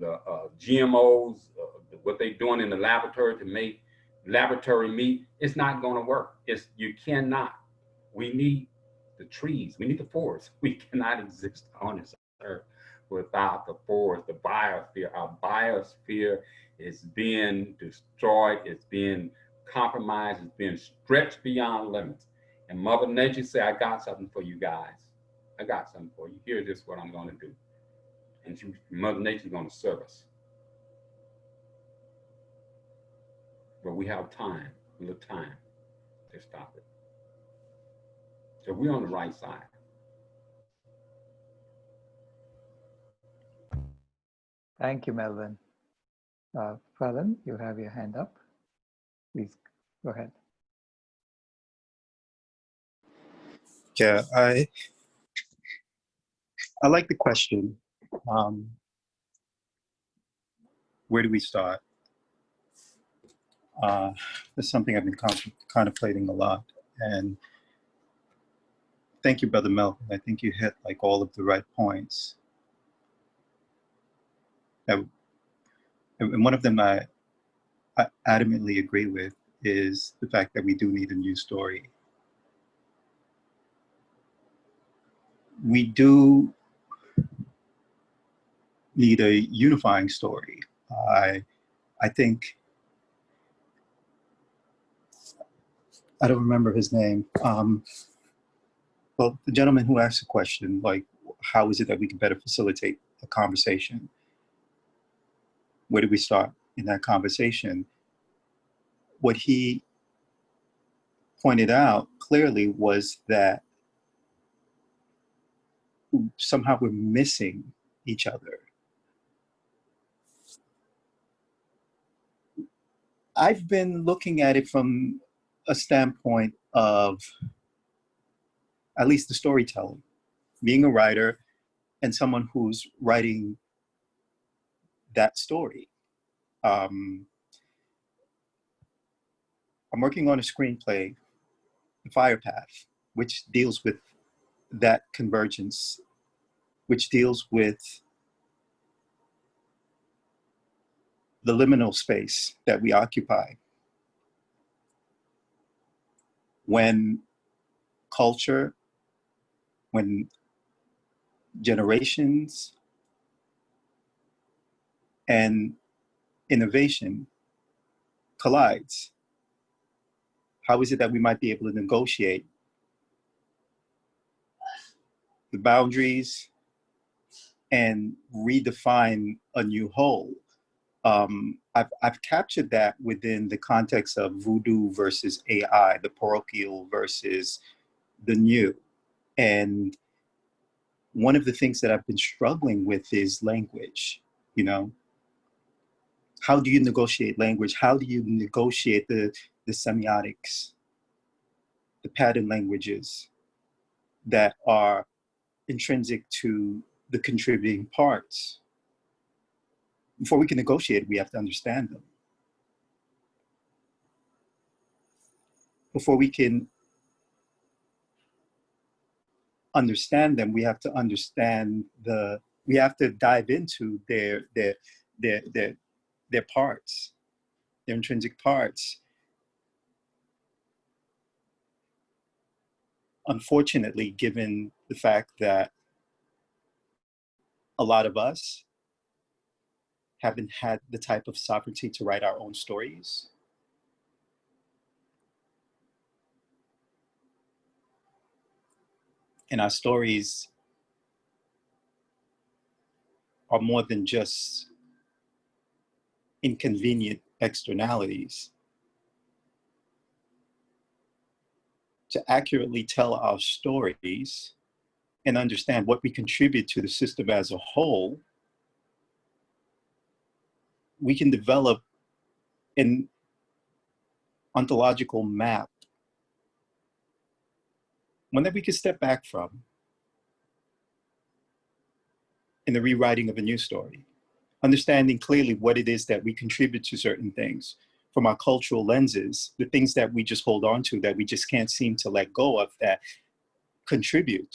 Speaker 8: them, the GMOs, what they're doing in the laboratory to make laboratory meat, it's not going to work. You cannot. We need the trees. We need the forests. We cannot exist on this earth without the forest, the biosphere. Our biosphere is being destroyed. It's being compromised. It's being stretched beyond limits. And Mother Nature said, I got something for you guys. I got something for you. Here's just what I'm going to do. And Mother Nature's going to serve us. But we have time, a little time to stop it. So we're on the right side.
Speaker 2: Thank you, Melvin. Fallon, you have your hand up. Please go ahead.
Speaker 9: Yeah, I like the question. Where do we start? That's something I've been contemplating a lot. And thank you, Brother Melvin. I think you hit like all of the right points. And one of them I adamantly agree with is the fact that we do need a new story. We do need a unifying story. I think, I don't remember his name. Well, the gentleman who asked the question, like, how is it that we can better facilitate a conversation? Where do we start in that conversation? What he pointed out clearly was that somehow we're missing each other. I've been looking at it from a standpoint of at least the storytelling, being a writer and someone who's writing that story. I'm working on a screenplay, The Fire Path, which deals with that convergence, which deals with the liminal space that we occupy when culture, when generations and innovation collides. How is it that we might be able to negotiate the boundaries and redefine a new whole? I've captured that within the context of voodoo versus AI, the parochial versus the new. And one of the things that I've been struggling with is language. How do you negotiate language? How do you negotiate the semiotics, the pattern languages that are intrinsic to the contributing parts? Before we can negotiate, we have to understand them. Before we can understand them, we have to understand we have to dive into their parts, their intrinsic parts. Unfortunately, given the fact that a lot of us haven't had the type of sovereignty to write our own stories, and our stories are more than just inconvenient externalities to accurately tell our stories and understand what we contribute to the system as a whole, we can develop an ontological map, one that we can step back from in the rewriting of a new story, understanding clearly what it is that we contribute to certain things from our cultural lenses, the things that we just hold on to that we just can't seem to let go of that contribute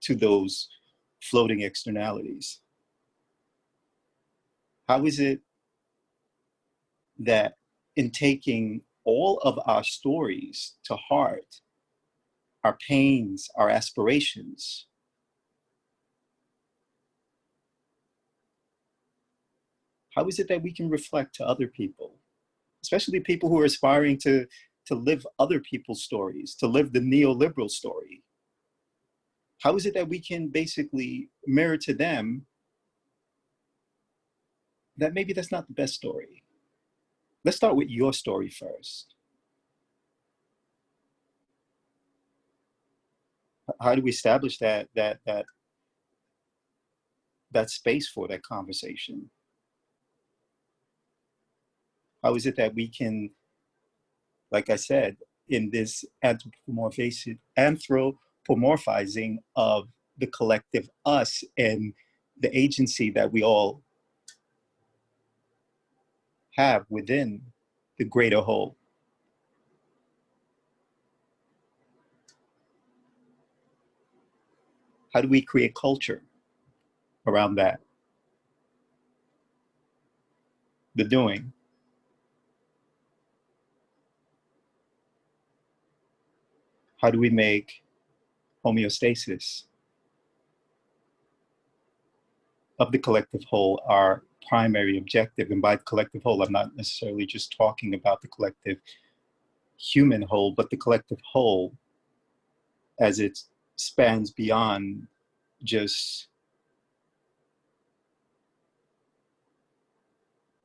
Speaker 9: to those floating externalities. How is it that in taking all of our stories to heart, our pains, our aspirations, how is it that we can reflect to other people, especially people who are aspiring to live other people's stories, to live the neoliberal story? How is it that we can basically mirror to them that maybe that's not the best story? Let's start with your story first. How do we establish that space for that conversation? How is it that we can, like I said, in this anthropomorphizing of the collective us and the agency that we all have within the greater whole? How do we create culture around that? The doing. How do we make homeostasis of the collective whole our primary objective? And by collective whole, I'm not necessarily just talking about the collective human whole, but the collective whole as it spans beyond just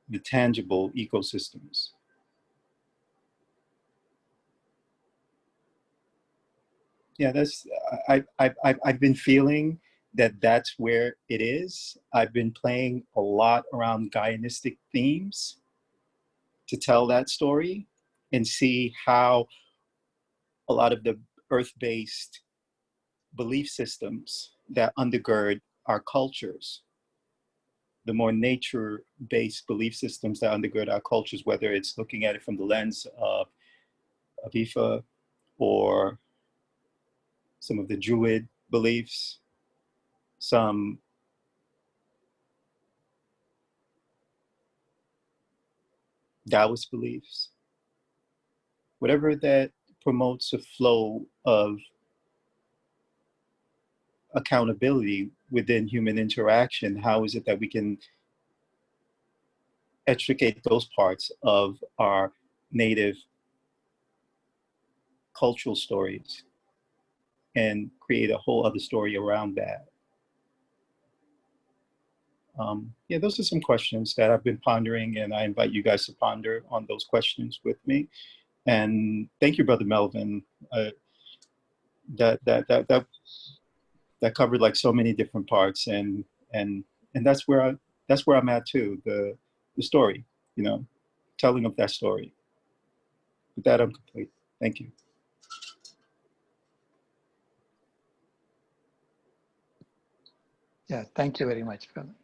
Speaker 9: the tangible ecosystems. Yeah, I've been feeling that that's where it is. I've been playing a lot around Gaianistic themes to tell that story and see how a lot of the earth-based belief systems that undergird our cultures, the more nature-based belief systems that undergird our cultures, whether it's looking at it from the lens of Ifa or some of the Druid beliefs, some Taoist beliefs, whatever that promotes a flow of accountability within human interaction, how is it that we can extricate those parts of our native cultural stories and create a whole other story around that? Yeah, those are some questions that I've been pondering, and I invite you guys to ponder on those questions with me. And thank you, Brother Melvin. That covered like so many different parts, and that's where I'm at too. The story, you know, telling of that story. With that, I'm complete. Thank you.
Speaker 2: Yeah, thank you very much, brother.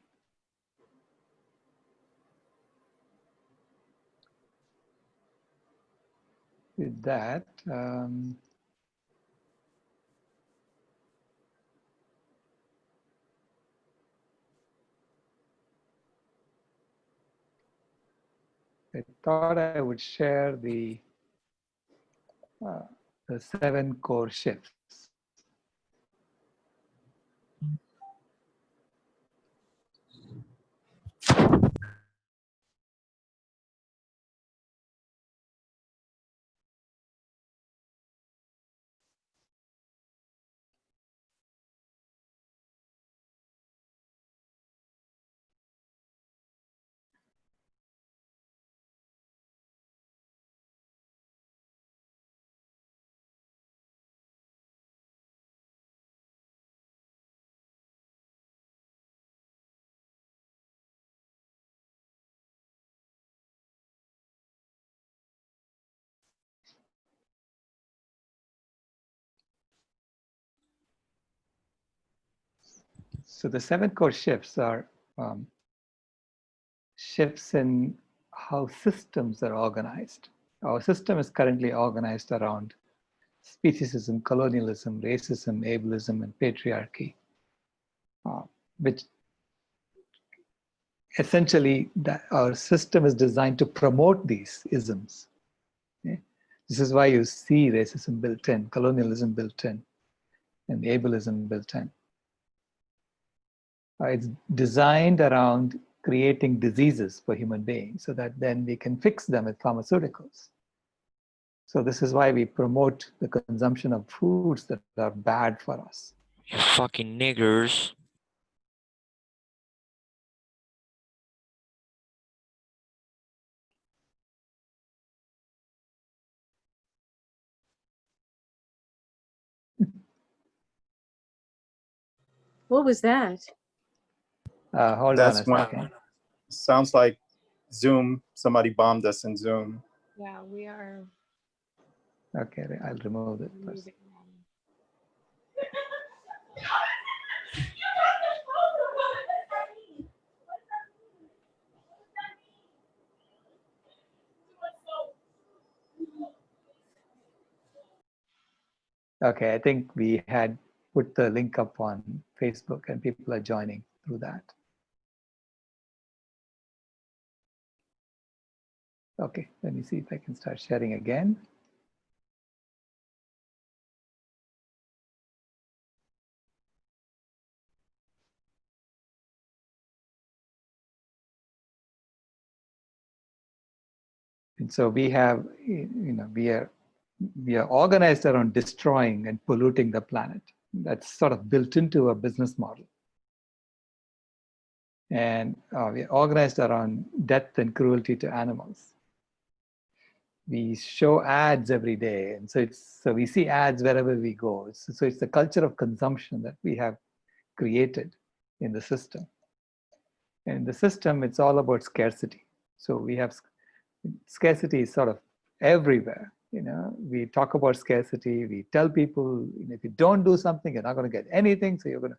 Speaker 2: With that, I thought I would share the 7 core shifts. So the 7 core shifts are shifts in how systems are organized. Our system is currently organized around speciesism, colonialism, racism, ableism, and patriarchy, which essentially our system is designed to promote these isms. Okay? This is why you see racism built in, colonialism built in, and ableism built in. It's designed around creating diseases for human beings so that then we can fix them with pharmaceuticals. So this is why we promote the consumption of foods that are bad for us.
Speaker 10: You fucking niggers.
Speaker 11: What was that?
Speaker 2: Hold
Speaker 9: That's
Speaker 2: on a second.
Speaker 9: Sounds like Zoom. Somebody bombed us in Zoom.
Speaker 4: Yeah, we are
Speaker 2: Okay, I'll remove it first.
Speaker 4: moving.
Speaker 2: Okay, I think we had put the link up on Facebook and people are joining through that. Okay, let me see if I can start sharing again. And so we have, we are organized around destroying and polluting the planet. That's sort of built into a business model. And we are organized around death and cruelty to animals. We show ads every day, and so we see ads wherever we go. So it's the culture of consumption that we have created in the system. And in the system, it's all about scarcity. So we have scarcity is sort of everywhere. We talk about scarcity. We tell people, if you don't do something, you're not going to get anything. So you're going to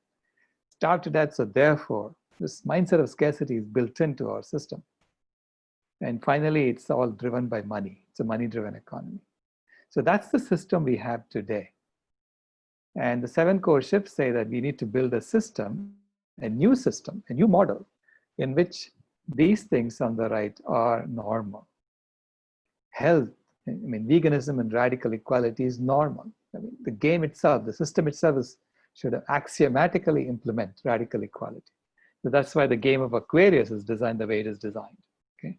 Speaker 2: starve to death. So therefore, this mindset of scarcity is built into our system. And finally, it's all driven by money. It's a money-driven economy. So that's the system we have today. And the 7 core shifts say that we need to build a system, a new model, in which these things on the right are normal. Health, veganism and radical equality is normal. The game itself, the system itself should axiomatically implement radical equality. So that's why the game of Aquarius is designed the way it is designed. Okay?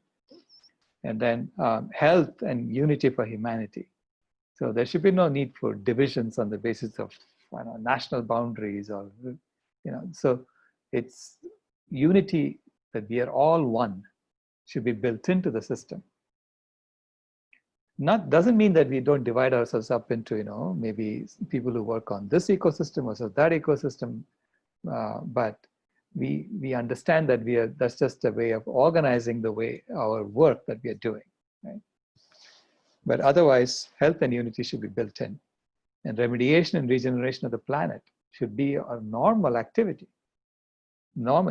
Speaker 2: And then health and unity for humanity. So there should be no need for divisions on the basis of national boundaries or, so it's unity that we are all one should be built into the system. Doesn't mean that we don't divide ourselves up into, maybe people who work on this ecosystem or that ecosystem, but we understand that that's just a way of organizing the way our work that we are doing, right? But otherwise, health and unity should be built in. And remediation and regeneration of the planet should be a normal activity.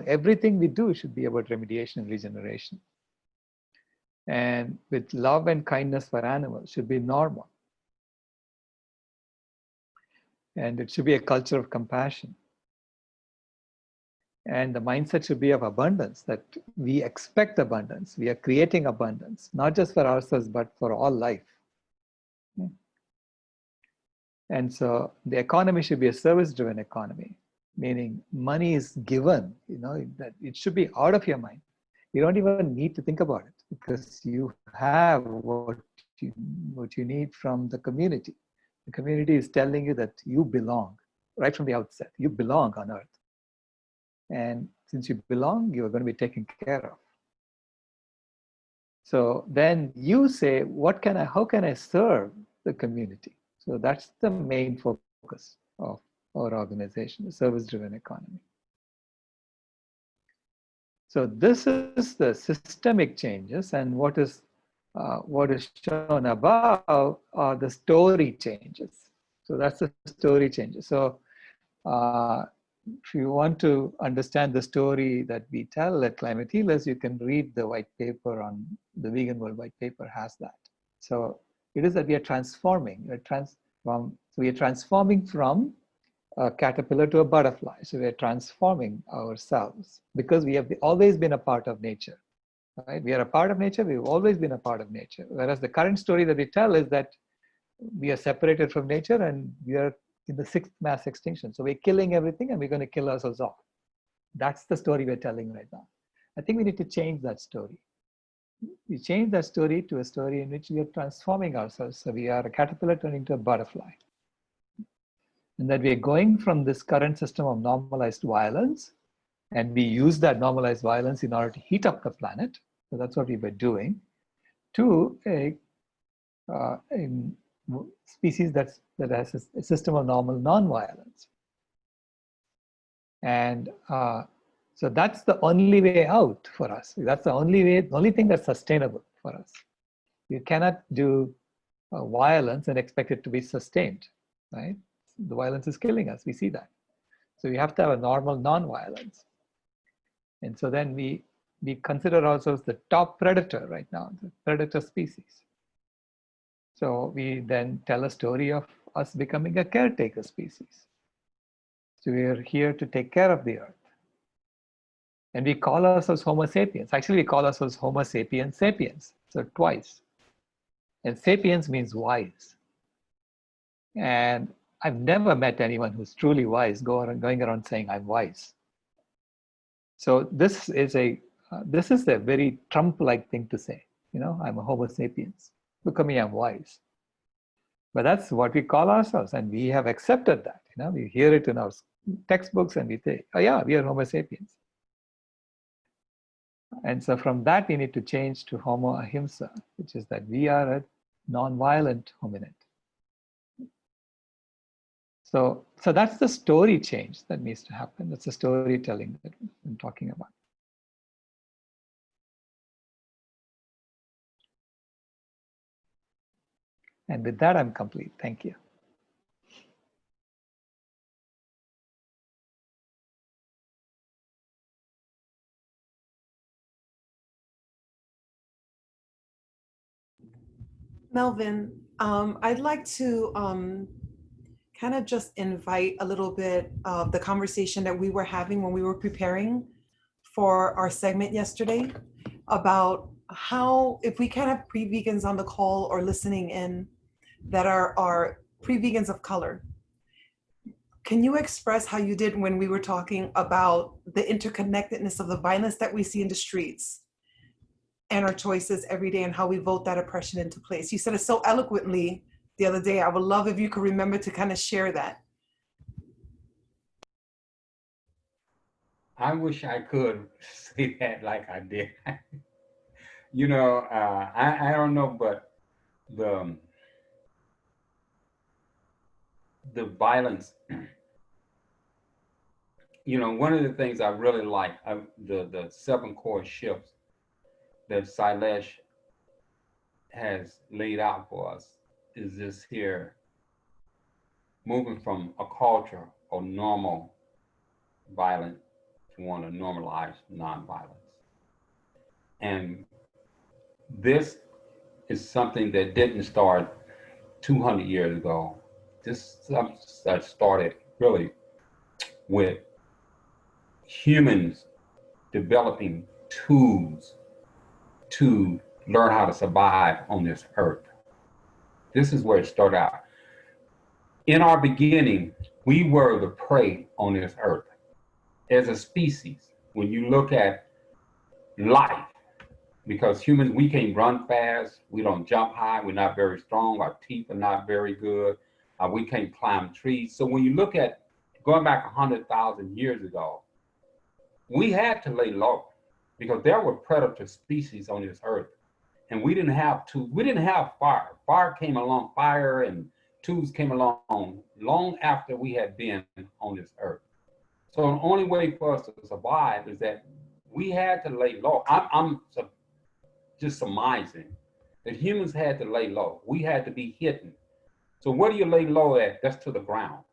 Speaker 2: Everything we do should be about remediation and regeneration. And with love and kindness for animals should be normal. And it should be a culture of compassion. And the mindset should be of abundance, that we expect abundance. We are creating abundance, not just for ourselves, but for all life. And so the economy should be a service-driven economy, meaning money is given, that it should be out of your mind. You don't even need to think about it because you have what you need from the community. The community is telling you that you belong right from the outset. You belong on earth. And since you belong, you're going to be taken care of. So then you say, how can I serve the community? So that's the main focus of our organization, the service-driven economy. So this is the systemic changes, and what is shown above are the story changes. So that's the story changes. So if you want to understand the story that we tell at Climate Healers, you can read the white paper on the Vegan World white paper has that. So it is that we are transforming. We are transforming from a caterpillar to a butterfly. So we are transforming ourselves because we have always been a part of nature. Right? We are a part of nature. We've always been a part of nature. Whereas the current story that we tell is that we are separated from nature and we are in the 6th mass extinction. So we're killing everything and we're going to kill ourselves off. That's the story we're telling right now. I think we need to change that story. We change that story to a story in which we are transforming ourselves. So we are a caterpillar turning into a butterfly. And that we are going from this current system of normalized violence, and we use that normalized violence in order to heat up the planet. So that's what we were doing, to a species that has a system of normal non-violence. And so that's the only way out for us. That's the only thing that's sustainable for us. You cannot do violence and expect it to be sustained, right? The violence is killing us, we see that. So we have to have a normal non-violence. And so then we consider ourselves the top predator right now, the predator species. So we then tell a story of us becoming a caretaker species. So we are here to take care of the earth. And we call ourselves Homo sapiens. Actually, we call ourselves Homo sapiens sapiens. So twice. And sapiens means wise. And I've never met anyone who's truly wise going around saying, I'm wise. So this is a very Trump-like thing to say. You know, I'm a Homo sapiens. Look at me, I'm wise. But that's what we call ourselves, and we have accepted that. You know, we hear it in our textbooks, and we say, "Oh yeah, we are Homo sapiens." And so from that, we need to change to Homo ahimsa, which is that we are a non-violent hominid. So that's the story change that needs to happen. That's the storytelling that I'm talking about. And with that, I'm complete. Thank you.
Speaker 3: Melvin, I'd like to kind of just invite a little bit of the conversation that we were having when we were preparing for our segment yesterday about how, if we can have pre-vegans on the call or listening in that are pre-vegans of color. Can you express how you did when we were talking about the interconnectedness of the violence that we see in the streets and our choices every day and how we vote that oppression into place? You said it so eloquently the other day. I would love if you could remember to kind of share that.
Speaker 8: I wish I could say that like I did. You know, I don't know, but the violence, you know, one of the things I really like, the 7 core shifts that Sailesh has laid out for us is this here, moving from a culture of normal violence to one of normalized nonviolence. And this is something that didn't start 200 years ago. This started really with humans developing tools to learn how to survive on this earth. This is where it started out. In our beginning, we were the prey on this earth. As a species, when you look at life, because humans, we can't run fast, we don't jump high, we're not very strong, our teeth are not very good, we can't climb trees. So when you look at going back 100,000 years ago, we had to lay low because there were predator species on this earth. And we didn't have fire. Fire came along, fire and tools came along long after we had been on this earth. So the only way for us to survive is that we had to lay low. I'm just surmising that humans had to lay low. We had to be hidden. So where do you lay low at? That's to the ground.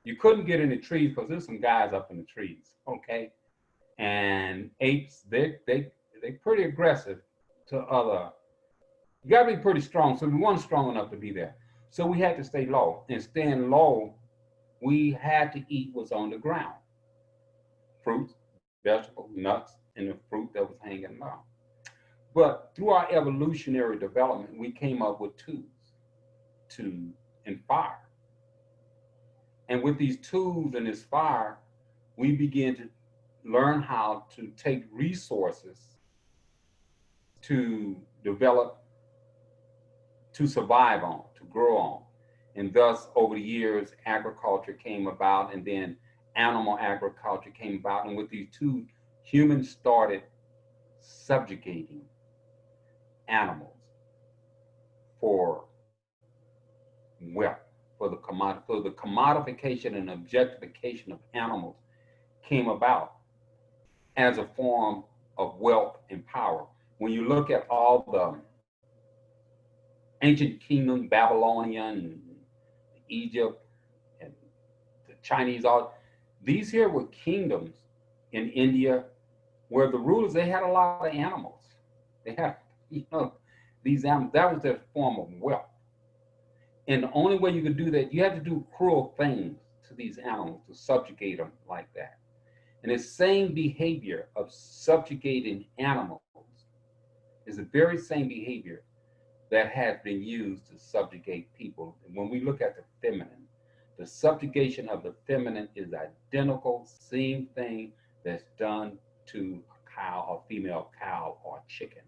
Speaker 8: You couldn't get in the trees because there's some guys up in the trees, okay? And apes, they pretty aggressive to other. You gotta be pretty strong. So we weren't strong enough to be there. So we had to stay low. And staying low, we had to eat what's on the ground. Fruits, vegetables, nuts, and the fruit that was hanging around. But through our evolutionary development, we came up with tools and fire. And with these tools and this fire, we began to learn how to take resources to develop, to survive on, to grow on. And thus, over the years, agriculture came about, and then animal agriculture came about. And with these two, humans started subjugating animals for wealth, for the commodification and objectification of animals came about as a form of wealth and power. When you look at all the ancient kingdoms, Babylonian, and Egypt, and the Chinese, all these here were kingdoms in India where the rulers, they had a lot of animals. They had, these animals, that was their form of wealth. And the only way you could do that, you had to do cruel things to these animals to subjugate them like that. And the same behavior of subjugating animals is the very same behavior that has been used to subjugate people. And when we look at the feminine, the subjugation of the feminine is identical, same thing that's done to a cow, a female cow or chicken.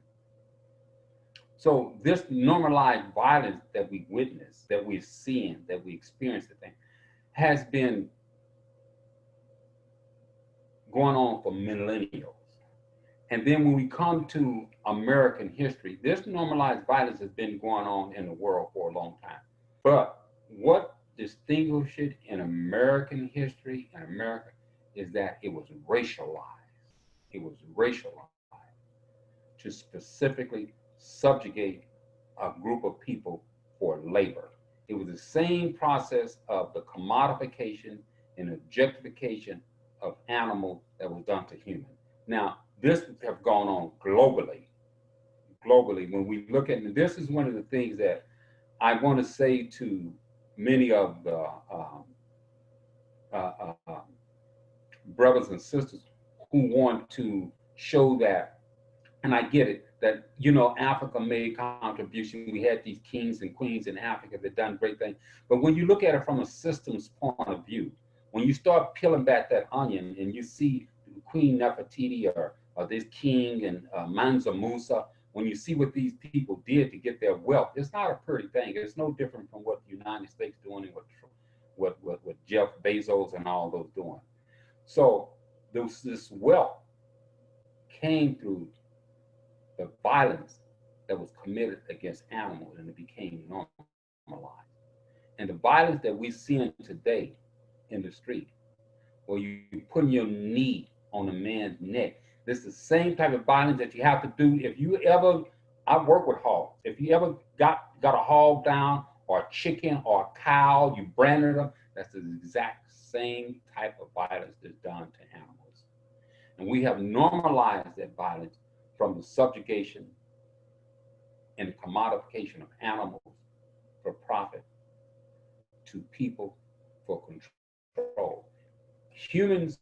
Speaker 8: So this normalized violence that we witness, that we're seeing, that we experience, the thing, has been going on for millennials. And then when we come to American history, this normalized violence has been going on in the world for a long time. But what distinguishes it in American history and America is that it was racialized. It was racialized to specifically subjugate a group of people for labor. It was the same process of the commodification and objectification of animals that was done to humans. Now, this have gone on globally. Globally, when we look at, and this is one of the things that I want to say to many of the brothers and sisters who want to show that, and I get it, that, Africa made contribution. We had these kings and queens in Africa that done great things. But when you look at it from a systems point of view, when you start peeling back that onion and you see Queen Nefertiti or this king and Mansa Musa, when you see what these people did to get their wealth, it's not a pretty thing. It's no different from what the United States doing and what Jeff Bezos and all those doing. So this wealth came through the violence that was committed against animals, and it became normalized. And the violence that we're seeing today in the street, where you putting your knee on a man's neck, this is the same type of violence that you have to do if you ever, I work with hogs. If you ever got a hog down or a chicken or a cow, you branded them, that's the exact same type of violence that's done to animals. And we have normalized that violence from the subjugation and commodification of animals for profit to people for control. Humans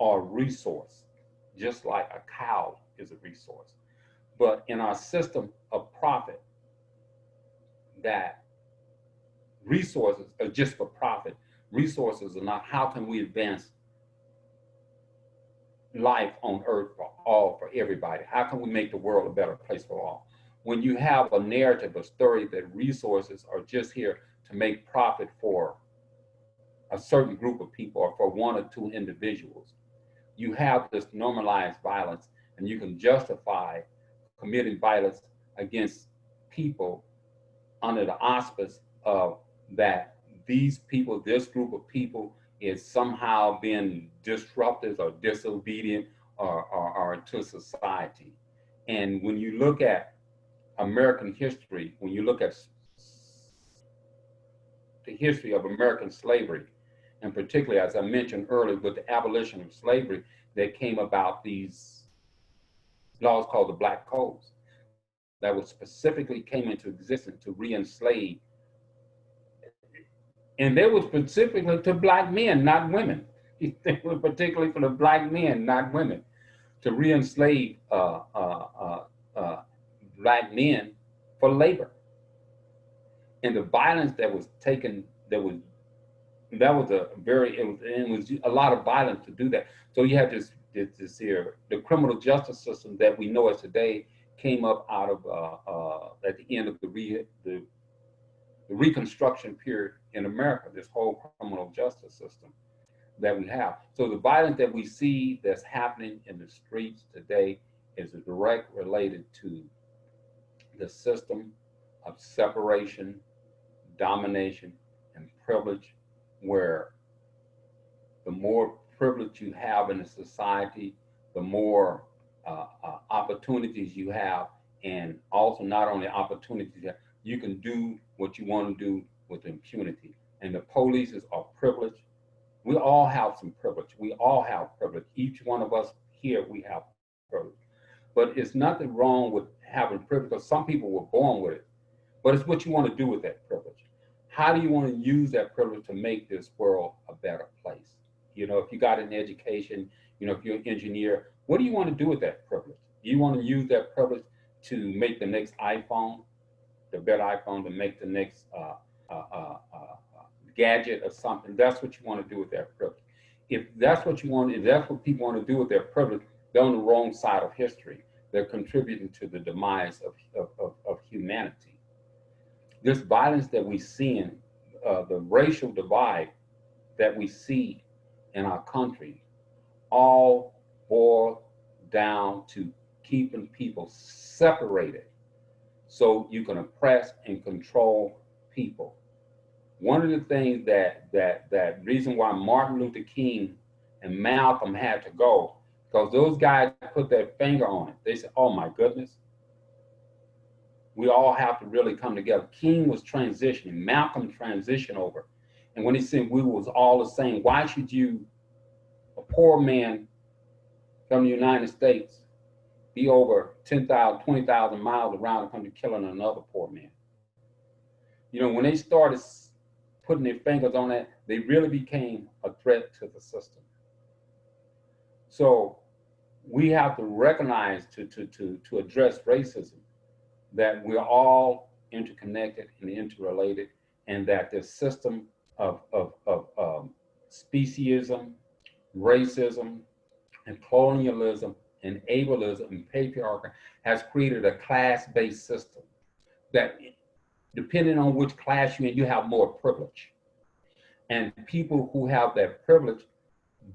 Speaker 8: are a resource, just like a cow is a resource. But in our system of profit, that resources are just for profit. Resources are not how can we advance life on earth for everybody? How can we make the world a better place for all? When you have a narrative, a story that resources are just here to make profit for a certain group of people or for one or two individuals, you have this normalized violence, and you can justify committing violence against people under the auspice of that these people, this group of people is somehow being disruptive or disobedient or to society. And when you look at American history, when you look at the history of American slavery, and particularly, as I mentioned earlier, with the abolition of slavery, there came about these laws called the Black Codes that was specifically came into existence to re-enslave. And they were specifically to Black men, not women. They were particularly for the Black men, not women, to re-enslave Black men for labor. And the violence that was taken, that was a very, it was a lot of violence to do that. So you have this here, the criminal justice system that we know as today came up out of at the end of the Reconstruction period in America, this whole criminal justice system that we have. So the violence that we see that's happening in the streets today is direct related to the system of separation, domination, and privilege, where the more privilege you have in a society, the more opportunities you have, and also not only opportunities you have, you can do what you want to do with impunity. And the police are privileged. We all have some privilege. We all have privilege. Each one of us here, we have privilege. But it's nothing wrong with having privilege, because some people were born with it. But it's what you want to do with that privilege. How do you want to use that privilege to make this world a better place? You know, if you got an education, you know, if you're an engineer, what do you want to do with that privilege? Do you want to use that privilege to make the next iPhone, the better iPhone, to make the next gadget or something? That's what you want to do with that privilege. If that's what you want, if that's what people want to do with their privilege, they're on the wrong side of history. They're contributing to the demise of humanity. This violence that we see in the racial divide that we see in our country all boil down to keeping people separated so you can oppress and control people. One of the things that reason why Martin Luther King and Malcolm had to go, because those guys put their finger on it. They said, oh my goodness, we all have to really come together. King was transitioning, Malcolm transitioned over. And when he said we was all the same, why should you, a poor man from the United States, be over 10,000, 20,000 miles around the country killing another poor man? You know, when they started putting their fingers on that, they really became a threat to the system. So we have to recognize to address racism that we're all interconnected and interrelated, and that this system of speciesism, racism, and colonialism, and ableism, and patriarchy has created a class-based system that, depending on which class you're in, you have more privilege. And people who have that privilege,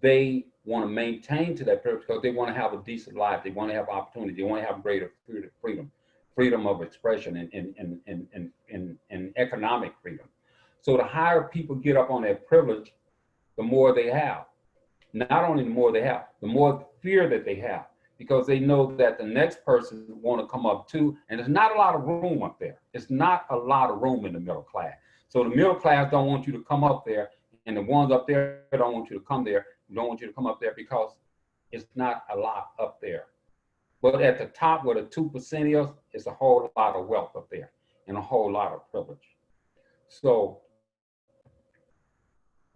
Speaker 8: they want to maintain to that privilege because they want to have a decent life. They want to have opportunity. They want to have greater freedom of expression and economic freedom. So the higher people get up on that privilege, the more they have. Not only the more they have, the more fear that they have, because they know that the next person want to come up too, and there's not a lot of room up there. It's not a lot of room in the middle class. So the middle class don't want you to come up there, and the ones up there don't want you to come there, don't want you to come up there because it's not a lot up there. But at the top where the 2% is, it's a whole lot of wealth up there and a whole lot of privilege. So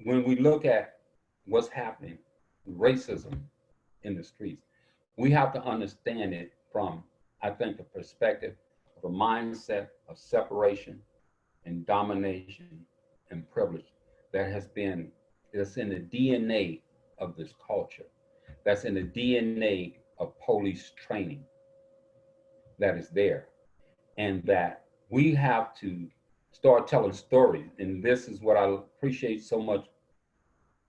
Speaker 8: when we look at what's happening, racism in the streets, we have to understand it from, I think, the perspective of a mindset of separation and domination and privilege that's in the DNA of this culture, that's in the DNA of police training that is there, and that we have to start telling stories. And this is what I appreciate so much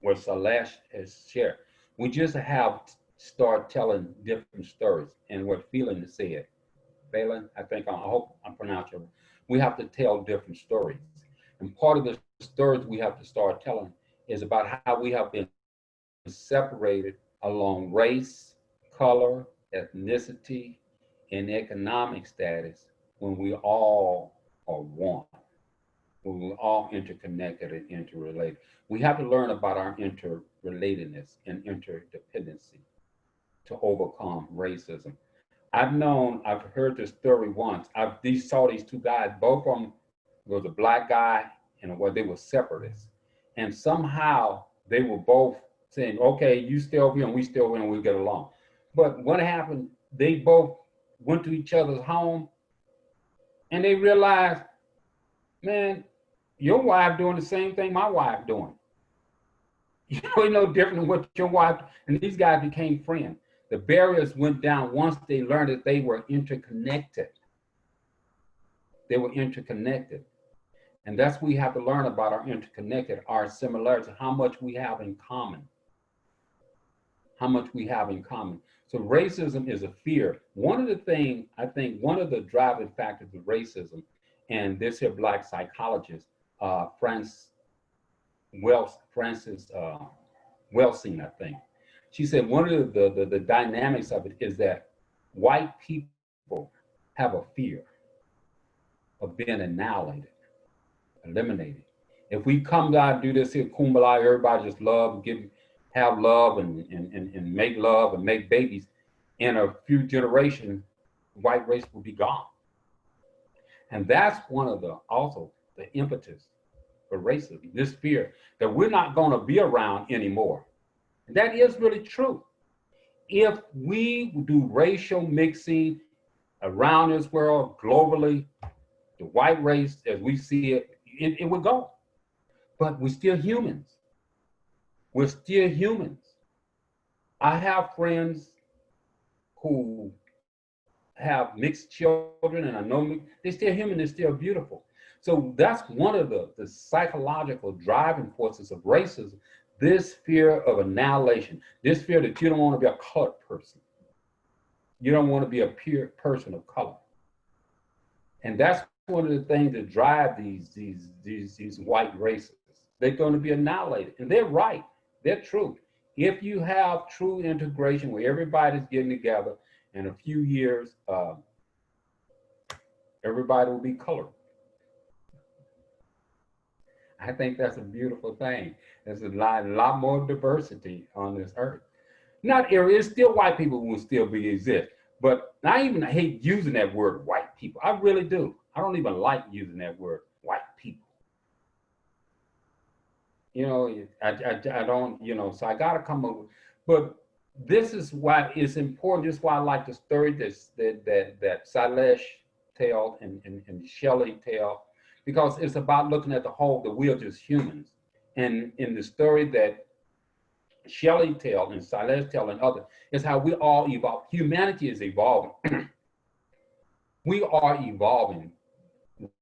Speaker 8: what Salesh has shared. We just have to start telling different stories. And what Phelan said, Phelan, I hope I'm pronouncing it. We have to tell different stories. And part of the stories we have to start telling is about how we have been separated along race, color, ethnicity, and economic status when we all are one. We're all interconnected and interrelated. We have to learn about our interrelatedness and interdependency to overcome racism. I've heard this story once. Saw these two guys, both of them was a black guy and they were separatists. And somehow they were both saying, okay, you stay over here and we stay over here and we'll get along. But what happened, they both went to each other's home and they realized, man, your wife doing the same thing my wife doing. You know, no different than what your wife, and these guys became friends. The barriers went down once they learned that they were interconnected. They were interconnected. And that's what we have to learn about our interconnected, our similarities, how much we have in common. How much we have in common. So racism is a fear. One of the things, I think, one of the driving factors of racism, and this here black psychologist, Frances Welsing, I think, she said one of the dynamics of it is that white people have a fear of being annihilated, eliminated. If we come down and do this here kumbaya, everybody just love, have love and make love and make babies, in a few generations, white race will be gone. And that's one of also the impetus for racism, this fear that we're not going to be around anymore. And that is really true. If we do racial mixing around this world globally, the white race as we see it, it would go. But we're still humans. We're still humans. I have friends who have mixed children, and I know they're still human, they're still beautiful. So that's one of the psychological driving forces of racism, this fear of annihilation, this fear that you don't want to be a colored person. You don't want to be a pure person of color. And that's one of the things that drive these white races. They're going to be annihilated. And they're right. They're true. If you have true integration where everybody's getting together, in a few years, everybody will be colored. I think that's a beautiful thing. There's a lot more diversity on this earth. Not it's still white people will still exist, but I even hate using that word white people. I really do. I don't even like using that word white people. You know, I don't, you know, so I got to come up with, but this is why it's important. This is why I like the story that Sailesh tell and Shelley tell, because it's about looking at the whole, that we are just humans. And in the story that Shelley tell and Sailesh tell and others, is how we all evolve. Humanity is evolving. We are evolving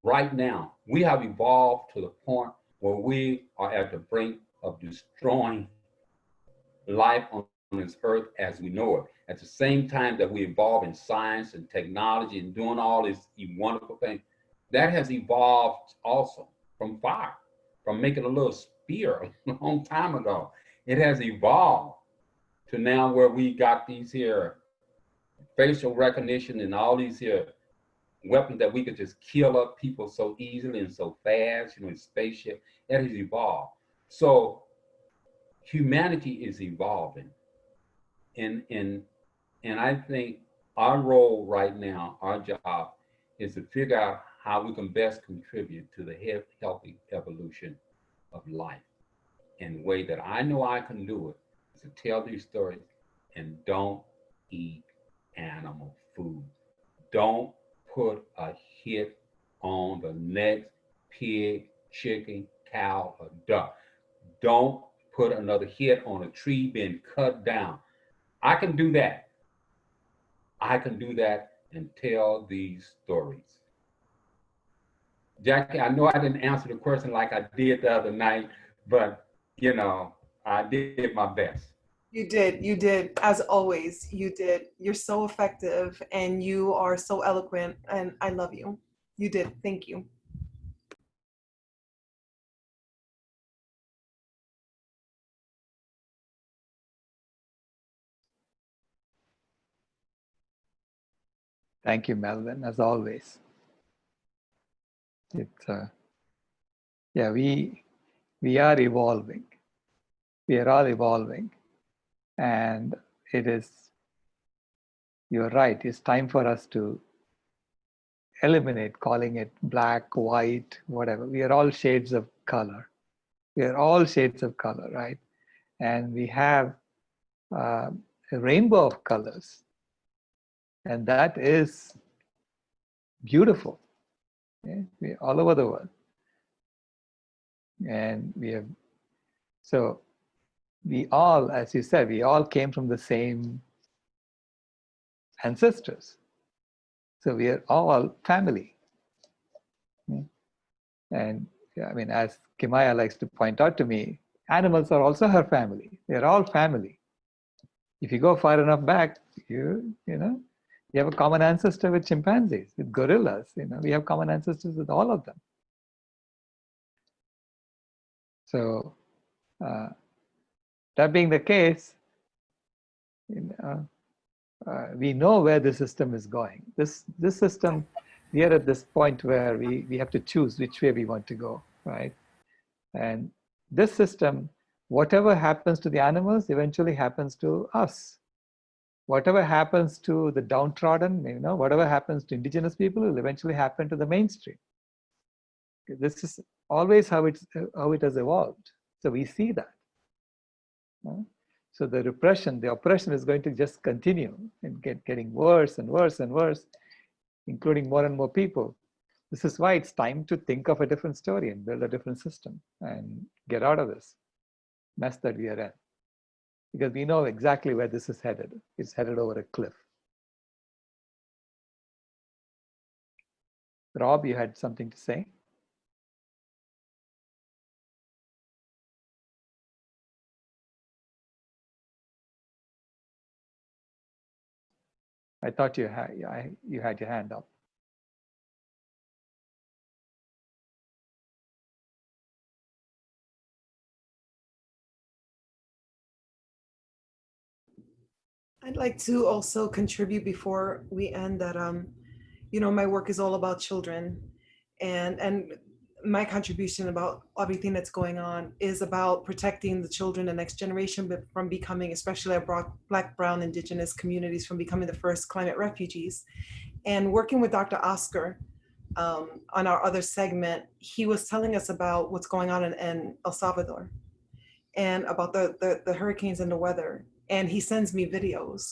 Speaker 8: right now. We have evolved to the point where we are at the brink of destroying life on this earth as we know it. At the same time that we evolve in science and technology and doing all these wonderful things, that has evolved also from fire, from making a little spear a long time ago. It has evolved to now where we got these here facial recognition and all these here weapons that we could just kill up people so easily and so fast, you know, in spaceship. That has evolved. So humanity is evolving. And I think our role right now, our job, is to figure out how we can best contribute to the healthy evolution of life. And the way that I know I can do it is to tell these stories and don't eat animal food. Don't put a hit on the next pig, chicken, cow, or duck. Don't put another hit on a tree being cut down. I can do that. I can do that and tell these stories. Jackie, I know I didn't answer the question like I did the other night, but you know, I did my best.
Speaker 3: You did, as always, you did. You're so effective and you are so eloquent, and I love you. You did. Thank you.
Speaker 2: Thank you, Melvin, as always. It's Yeah, we are evolving. We are all evolving. And it is, you're right, it's time for us to eliminate calling it black, white, whatever. We are all shades of color. We are all shades of color, right? And we have a rainbow of colors. And that is beautiful, okay? We all over the world. And we have, so we all, as you said, we all came from the same ancestors. So we are all family. And I mean, as Kimaya likes to point out to me, animals are also her family. They're all family. If you go far enough back, you know, you have a common ancestor with chimpanzees, with gorillas. You know, we have common ancestors with all of them. So that being the case, you know, we know where the system is going. This system, we are at this point where we have to choose which way we want to go, right? And this system, whatever happens to the animals, eventually happens to us. Whatever happens to the downtrodden, you know, whatever happens to indigenous people will eventually happen to the mainstream. This is always how it has evolved. So we see that. So the repression, the oppression is going to just continue and getting worse and worse and worse, including more and more people. This is why it's time to think of a different story and build a different system and get out of this mess that we are in. Because we know exactly where this is headed. It's headed over a cliff. Rob, you had something to say? I thought you had your hand up.
Speaker 3: I'd like to also contribute before we end that, you know, my work is all about children, and my contribution about everything that's going on is about protecting the children, the next generation, but from becoming, especially our Black, Brown, Indigenous communities, from becoming the first climate refugees. And working with Dr. Oscar on our other segment, he was telling us about what's going on in El Salvador and about the hurricanes and the weather. And he sends me videos.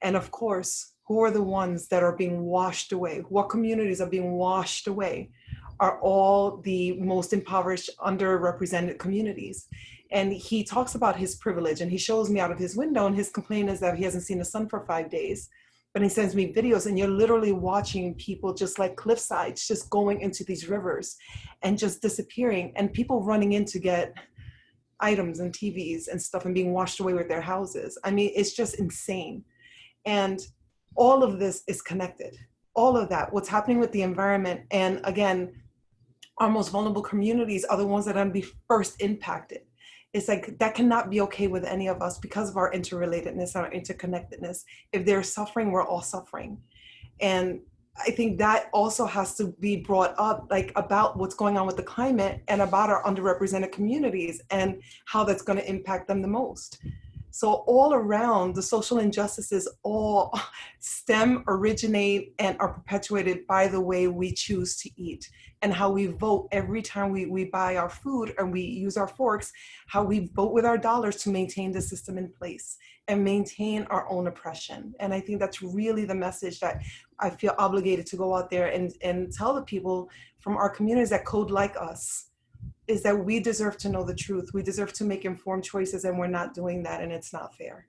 Speaker 3: And of course, who are the ones that are being washed away? What communities are being washed away? Are all the most impoverished, underrepresented communities. And he talks about his privilege, and he shows me out of his window, and his complaint is that he hasn't seen the sun for 5 days. But he sends me videos, and you're literally watching people just like cliff sides, just going into these rivers and just disappearing, and people running in to get items and TVs and stuff and being washed away with their houses. I mean, it's just insane. And all of this is connected. All of that, what's happening with the environment. And again, our most vulnerable communities are the ones that are going to be first impacted. It's like that cannot be okay with any of us because of our interrelatedness, our interconnectedness. If they're suffering, we're all suffering. And I think that also has to be brought up, like about what's going on with the climate and about our underrepresented communities and how that's going to impact them the most. So all around, the social injustices all originate, and are perpetuated by the way we choose to eat and how we vote every time we buy our food and we use our forks, how we vote with our dollars to maintain the system in place and maintain our own oppression. And I think that's really the message that I feel obligated to go out there and tell the people from our communities that code like us, is that we deserve to know the truth. We deserve to make informed choices, and we're not doing that, and it's not fair.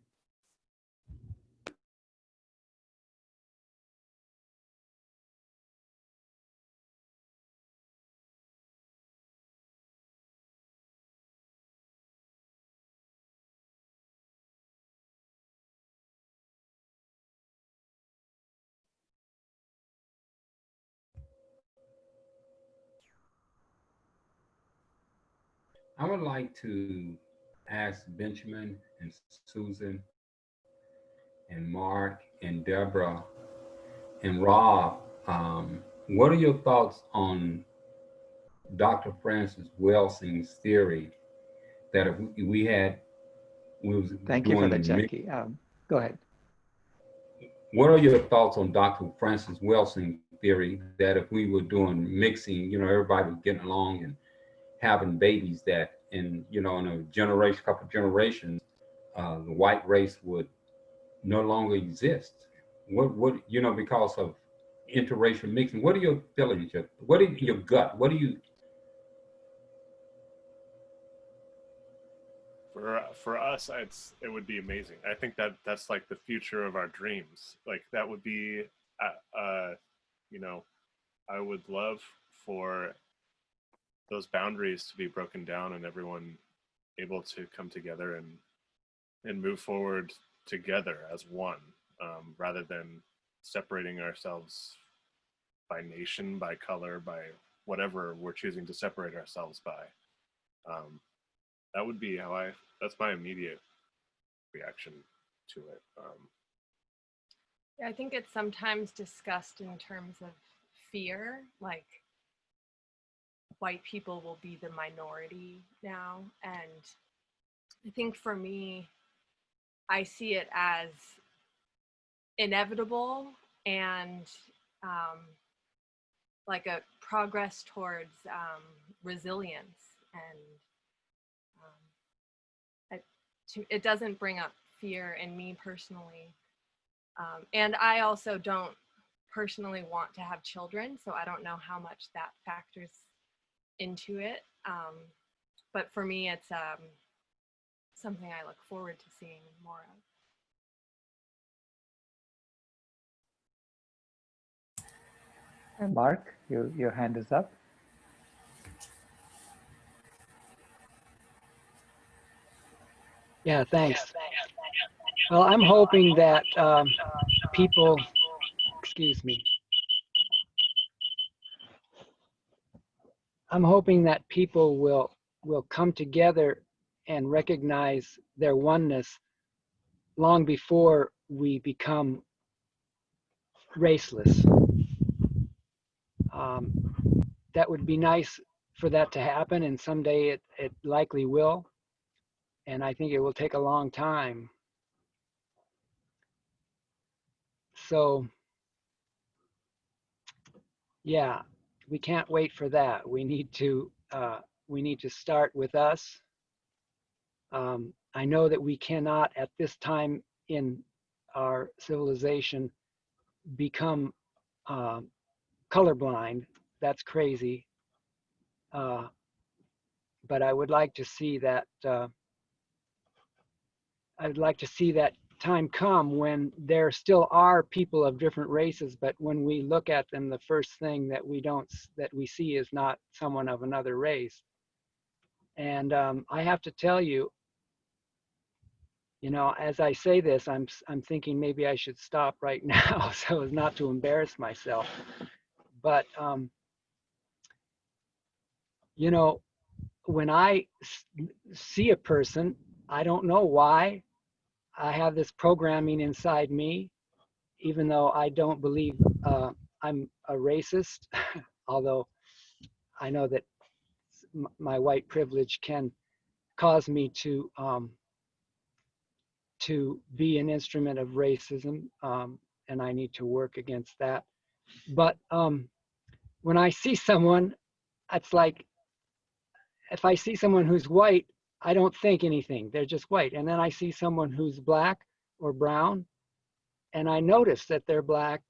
Speaker 8: I would like to ask Benjamin and Susan and Mark and Deborah and Rob, what are your thoughts on Dr. Francis Welsing's theory that if we was
Speaker 2: Thank you for that,
Speaker 8: doing,
Speaker 2: Jackie. Go ahead.
Speaker 8: what are your thoughts on Dr. Francis Welsing's theory that if we were doing mixing, everybody was getting along and having babies, that in in a generation, couple of generations, the white race would no longer exist? What because of interracial mixing? What are your feelings? What is your gut? What do you?
Speaker 5: For us, it would be amazing. I think that's like the future of our dreams. Like that would be, you know, I would love for those boundaries to be broken down and everyone able to come together and move forward together as one, rather than separating ourselves by nation, by color, by whatever we're choosing to separate ourselves by. That would be that's my immediate reaction to it.
Speaker 4: I think it's sometimes discussed in terms of fear, like white people will be the minority now. And I think for me, I see it as inevitable and like a progress towards resilience. And it doesn't bring up fear in me personally. And I also don't personally want to have children, so I don't know how much that factors into it. But for me, it's something I look forward to seeing more of.
Speaker 2: And Mark, your hand is up.
Speaker 7: Yeah, thanks. Well, I'm hoping that people, excuse me, I'm hoping that people will come together and recognize their oneness long before we become raceless. That would be nice for that to happen, and someday it likely will. And I think it will take a long time. So, yeah, we can't wait for that. We need to start with us. I know that we cannot at this time in our civilization become colorblind. That's crazy. But I would like to see that. I'd like to see that time come when there still are people of different races, but when we look at them, the first thing that we see is not someone of another race. And I have to tell you, as I say this, I'm thinking maybe I should stop right now so as not to embarrass myself. But when I see a person, I don't know why. I have this programming inside me, even though I don't believe I'm a racist, although I know that my white privilege can cause me to be an instrument of racism, and I need to work against that. But when I see someone, it's like if I see someone who's white, I don't think anything. They're just white. And then I see someone who's black or brown, and I notice that they're black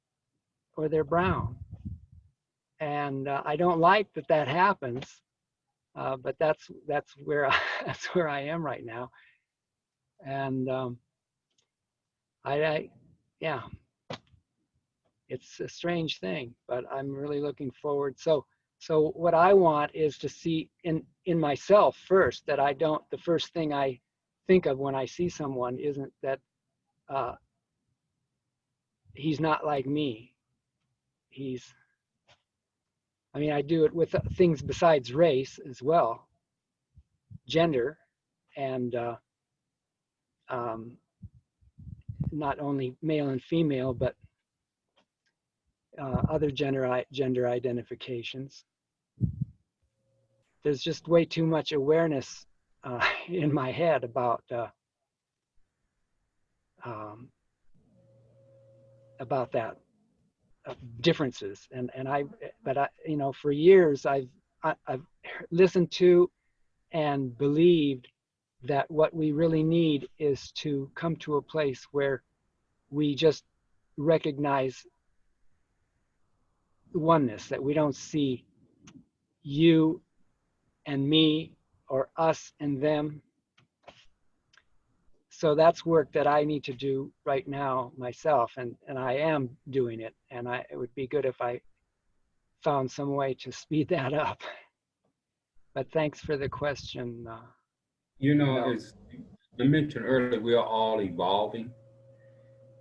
Speaker 7: or they're brown. And I don't like that happens, but that's where that's where I am right now. And yeah, it's a strange thing, but I'm really looking forward. So what I want is to see in myself first that the first thing I think of when I see someone isn't that he's not like me. I do it with things besides race as well, gender, and not only male and female, but other gender identifications. there's just way too much awareness in my head about that differences. But I, you know, for years I've listened to and believed that what we really need is to come to a place where we just recognize oneness, that we don't see you and me or us and them. So that's work that I need to do right now myself, and I am doing it. And it would be good if I found some way to speed that up. But thanks for the question.
Speaker 8: You know, as I mentioned earlier, we are all evolving.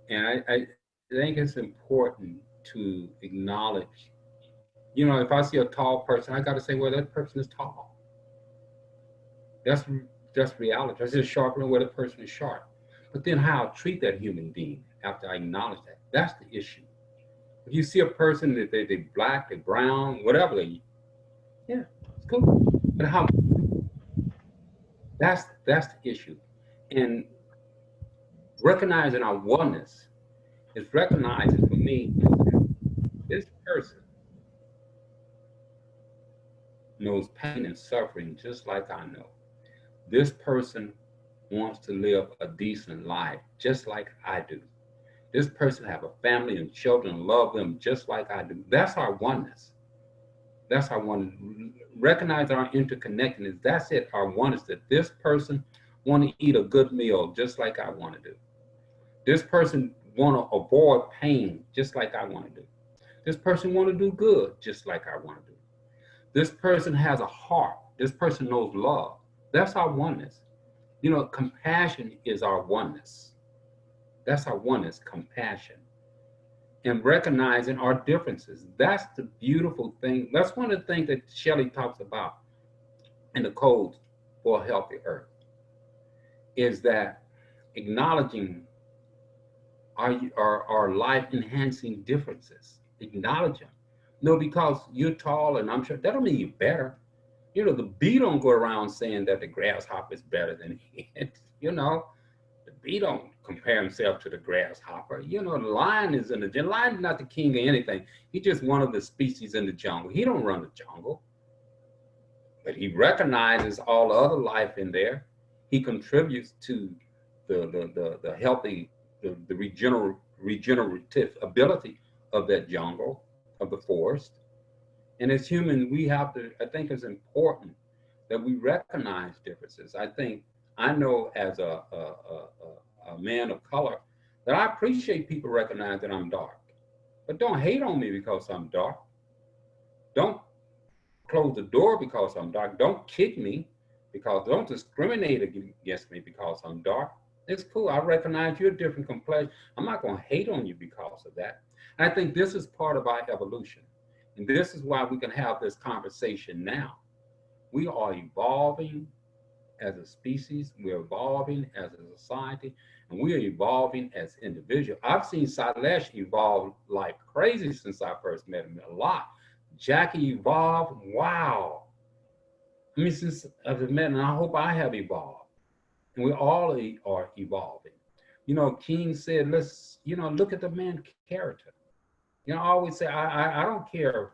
Speaker 8: And I think it's important to acknowledge, you know, if I see a tall person, I got to say, well, that person is tall. That's reality. I see a short one, well, that person is short. But then how I treat that human being after I acknowledge that, that's the issue. If you see a person that they black, they brown, whatever they, yeah, it's cool. But how, that's the issue. And recognizing our oneness is recognizing for me, this person knows pain and suffering just like I know. This person wants to live a decent life just like I do. This person have a family and children, love them just like I do. That's our oneness. That's our one. Recognize our interconnectedness. That's it. Our oneness, that this person want to eat a good meal just like I want to do. This person want to avoid pain just like I want to do. This person want to do good just like I want to do. This person has a heart. This person knows love. That's our oneness. You know, compassion is our oneness. That's our oneness, compassion. And recognizing our differences. That's the beautiful thing. That's one of the things that Shelley talks about in the Code for a Healthy Earth, is that acknowledging our life-enhancing differences. Acknowledge them. No, because you're tall and I'm short, that don't mean you're better. You know, the bee don't go around saying that the grasshopper is better than he is. You know, the bee don't compare himself to the grasshopper. You know, the lion is in the lion is not the king of anything. He's just one of the species in the jungle. He don't run the jungle, but he recognizes all the other life in there. He contributes to the healthy, the regenerative ability of that jungle, of the forest. And as humans, we have to, I think it's important that we recognize differences. I know as a man of color that I appreciate people recognize that I'm dark, but don't hate on me because I'm dark. Don't close the door because I'm dark. Don't kick me don't discriminate against me because I'm dark. It's cool. I recognize you're a different complexion. I'm not going to hate on you because of that. And I think this is part of our evolution. And this is why we can have this conversation now. We are evolving as a species, we're evolving as a society, and we are evolving as individuals. I've seen Sailesh evolve like crazy since I first met him, a lot. Jackie evolved, wow. I mean, since I've met, and I hope I have evolved. And we all are evolving. You know, King said, let's, you know, look at the man's character. You know, I always say, I don't care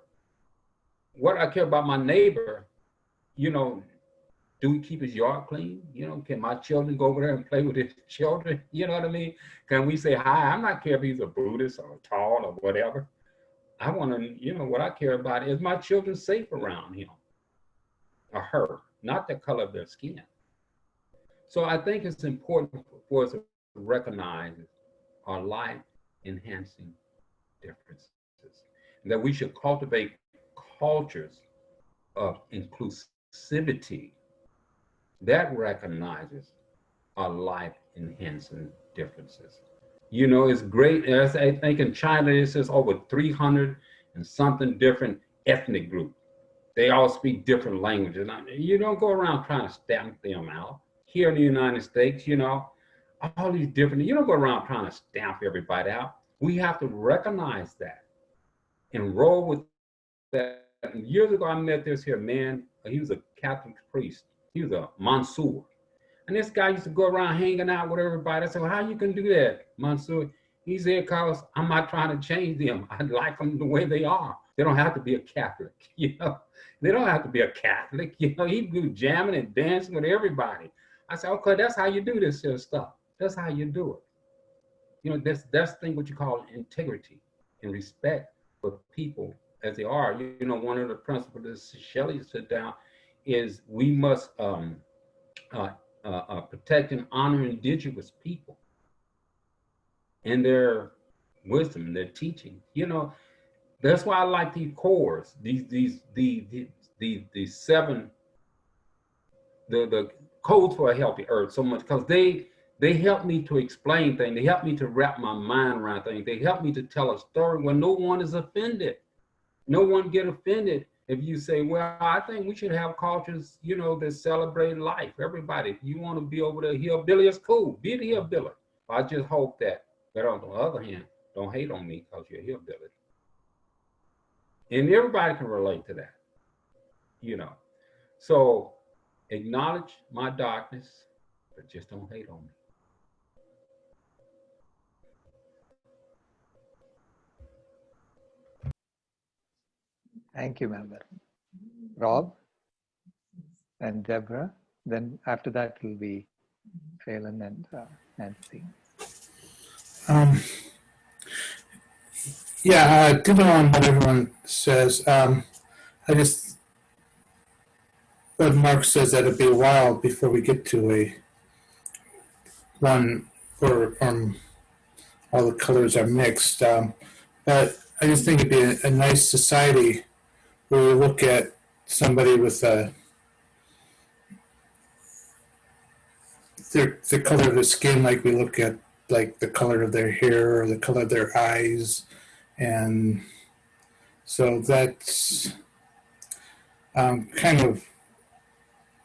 Speaker 8: what I care about my neighbor. You know, do we keep his yard clean? You know, can my children go over there and play with his children? You know what I mean? Can we say hi? I'm not care if he's a Buddhist or tall or whatever. I want to, you know, what I care about is my children safe around him or her, not the color of their skin. So I think it's important for us to recognize our life-enhancing differences, and that we should cultivate cultures of inclusivity that recognizes our life-enhancing differences. You know, it's great. As I think in China, it says over 300 and something different ethnic groups. They all speak different languages. You don't go around trying to stamp them out. Here in the United States, you know, all these different, you don't go around trying to stamp everybody out. We have to recognize that and roll with that. And years ago, I met this here man he was a Catholic priest. He was a Mansour. And this guy used to go around hanging out with everybody. I said, well, how you can do that, Mansour? He said, because I'm not trying to change them. I like them the way they are. They don't have to be a Catholic, you know. They don't have to be a Catholic, you know. He do jamming and dancing with everybody. I said, okay, that's how you do this sort of stuff. That's how you do it. You know, that's the thing what you call integrity and respect for people as they are. You know, one of the principles that Shelley set down is we must protect and honor indigenous people and their wisdom, their teaching. You know, that's why I like these cores, these seven, the codes for a healthy earth so much, because they help me to explain things. They help me to wrap my mind around things. They help me to tell a story when no one is offended. No one get offended if you say, well, I think we should have cultures, you know, that celebrate life. Everybody, if you want to be over the hillbilly, it's cool. Be the hillbilly. I just hope that on the other hand, don't hate on me because you're a hillbilly. And everybody can relate to that, you know. So acknowledge my darkness, but just don't hate on me.
Speaker 2: Thank you, Member. Rob and Deborah. Then after that will be Phelan and Nancy.
Speaker 6: Yeah, dipping on what everyone says. I just, what Mark says, that it'd be a while before we get to a one or all the colors are mixed. But I just think it'd be a nice society where we look at somebody with the color of the skin, like we look at like the color of their hair or the color of their eyes, and so that's kind of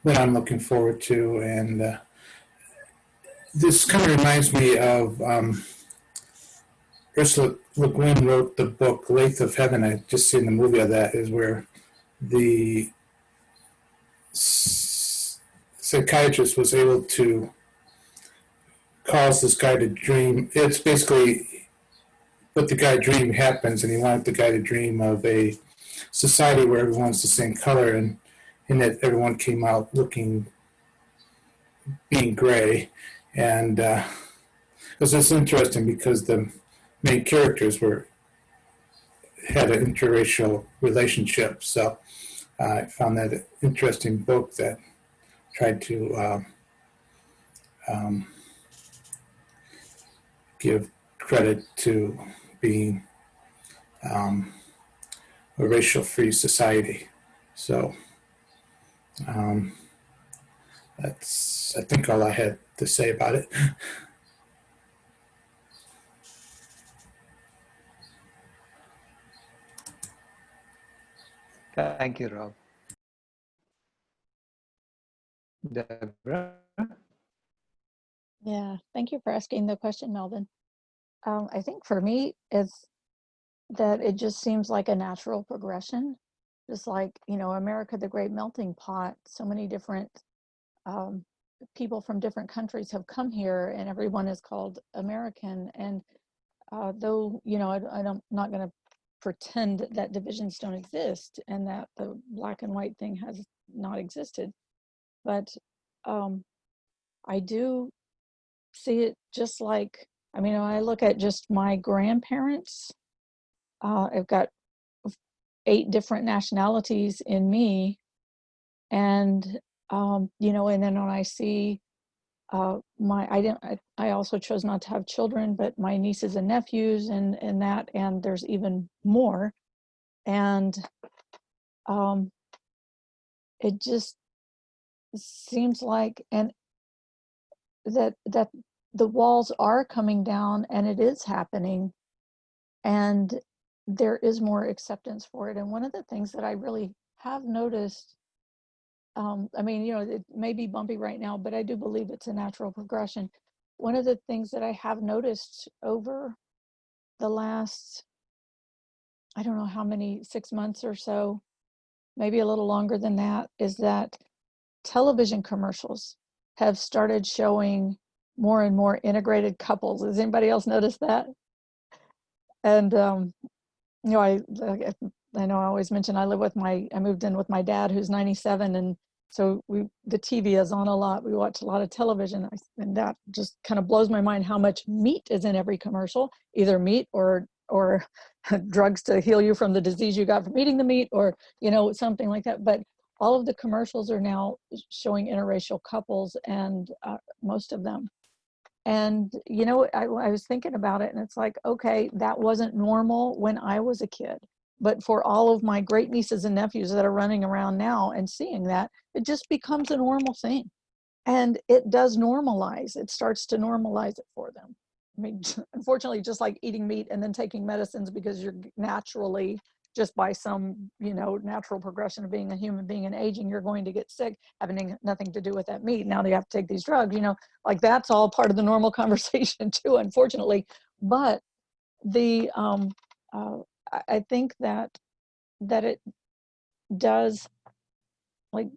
Speaker 6: what I'm looking forward to. And this kind of reminds me of Ursula Le Guin wrote the book Lathe of Heaven. I just seen the movie of that, is where the psychiatrist was able to cause this guy to dream. It's basically what the guy dreamed happens, and he wanted the guy to dream of a society where everyone's the same color, and that everyone came out being gray. And it was just interesting because the main characters had an interracial relationship. So I found that an interesting book that tried to give credit to being a racial-free society. So that's, I think, all I had to say about it.
Speaker 2: Thank you, Rob. Deborah?
Speaker 1: Yeah, thank you for asking the question, Melvin. I think for me, it's that it just seems like a natural progression. Just like, you know, America, the great melting pot, so many different um, people from different countries have come here and everyone is called American. And though, you know, I'm not going to pretend that divisions don't exist and that the black and white thing has not existed. But I do see it just like, I mean, when I look at just my grandparents, I've got 8 different nationalities in me. And, you know, and then when I see I also chose not to have children, but my nieces and nephews and that, and there's even more. And it just seems like, and that the walls are coming down and it is happening. And there is more acceptance for it. And one of the things that I really have noticed, I mean, you know, it may be bumpy right now, but I do believe it's a natural progression. One of the things that I have noticed over the last, I don't know how many, 6 months or so, maybe a little longer than that, is that television commercials have started showing more and more integrated couples. Has anybody else noticed that? And you know, I know I always mention I moved in with my dad who's 97, and so the TV is on a lot. We watch a lot of television, and that just kind of blows my mind how much meat is in every commercial, either meat or drugs to heal you from the disease you got from eating the meat, or you know, something like that. But all of the commercials are now showing interracial couples, and most of them. And, you know, I was thinking about it, and it's like, okay, that wasn't normal when I was a kid. But for all of my great nieces and nephews that are running around now and seeing that, it just becomes a normal thing. And it does normalize, it starts to normalize it for them. I mean, unfortunately, just like eating meat and then taking medicines because you're naturally, just by some, you know, natural progression of being a human being and aging, you're going to get sick, having nothing to do with that meat. Now you have to take these drugs, you know, like that's all part of the normal conversation too, unfortunately. But the, I think that it does, like,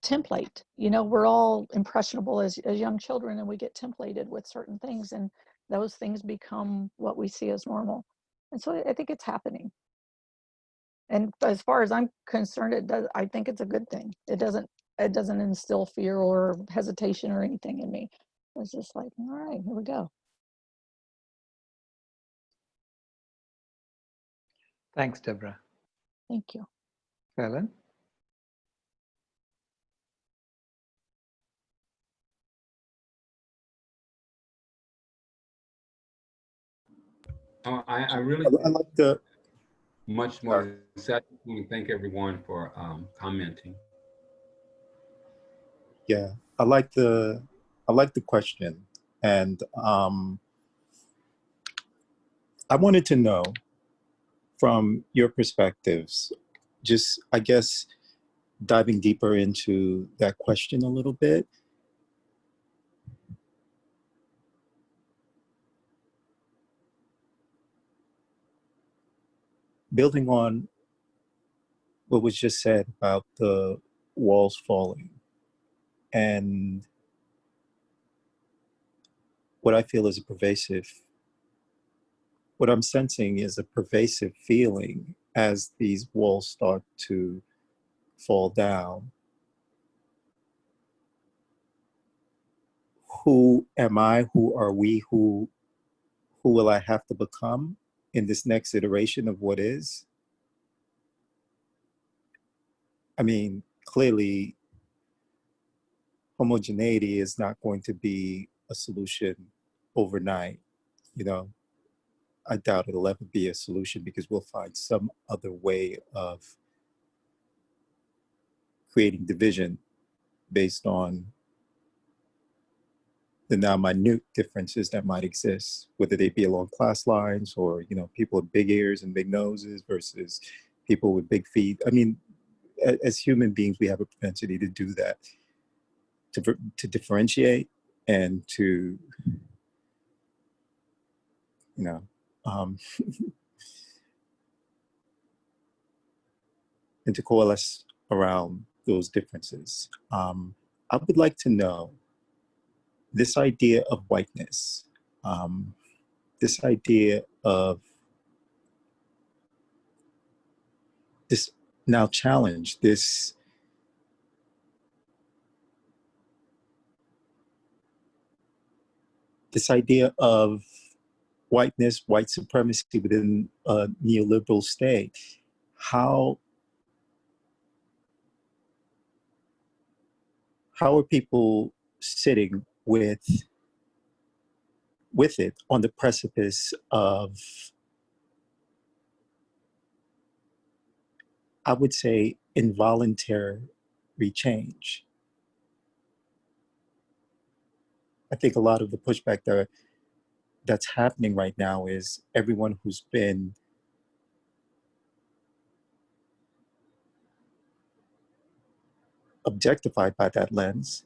Speaker 1: template, you know, we're all impressionable as young children, and we get templated with certain things, and those things become what we see as normal. And so I think it's happening. And as far as I'm concerned, I think it's a good thing. It doesn't instill fear or hesitation or anything in me. It's just like, all right, here we go.
Speaker 2: Thanks, Deborah.
Speaker 1: Thank you.
Speaker 2: Helen?
Speaker 8: I really
Speaker 9: I like the,
Speaker 8: much more said. Thank everyone for commenting.
Speaker 9: yeah, I like the question. And I wanted to know from your perspectives, just, I guess, diving deeper into that question a little bit. Building on what was just said about the walls falling, and what I feel is what I'm sensing is a pervasive feeling as these walls start to fall down. Who am I? Who are we? Who will I have to become in this next iteration of what is? I mean, clearly, homogeneity is not going to be a solution overnight. You know, I doubt it'll ever be a solution, because we'll find some other way of creating division based on the now minute differences that might exist, whether they be along class lines, or, you know, people with big ears and big noses versus people with big feet. I mean, as human beings, we have a propensity to do that, to differentiate and to, you know, and to coalesce around those differences. I would like to know this idea of whiteness, this idea of this now challenge, this idea of whiteness, white supremacy within a neoliberal state. How are people sitting with it on the precipice of, I would say, involuntary change? I think a lot of the pushback that's happening right now is everyone who's been objectified by that lens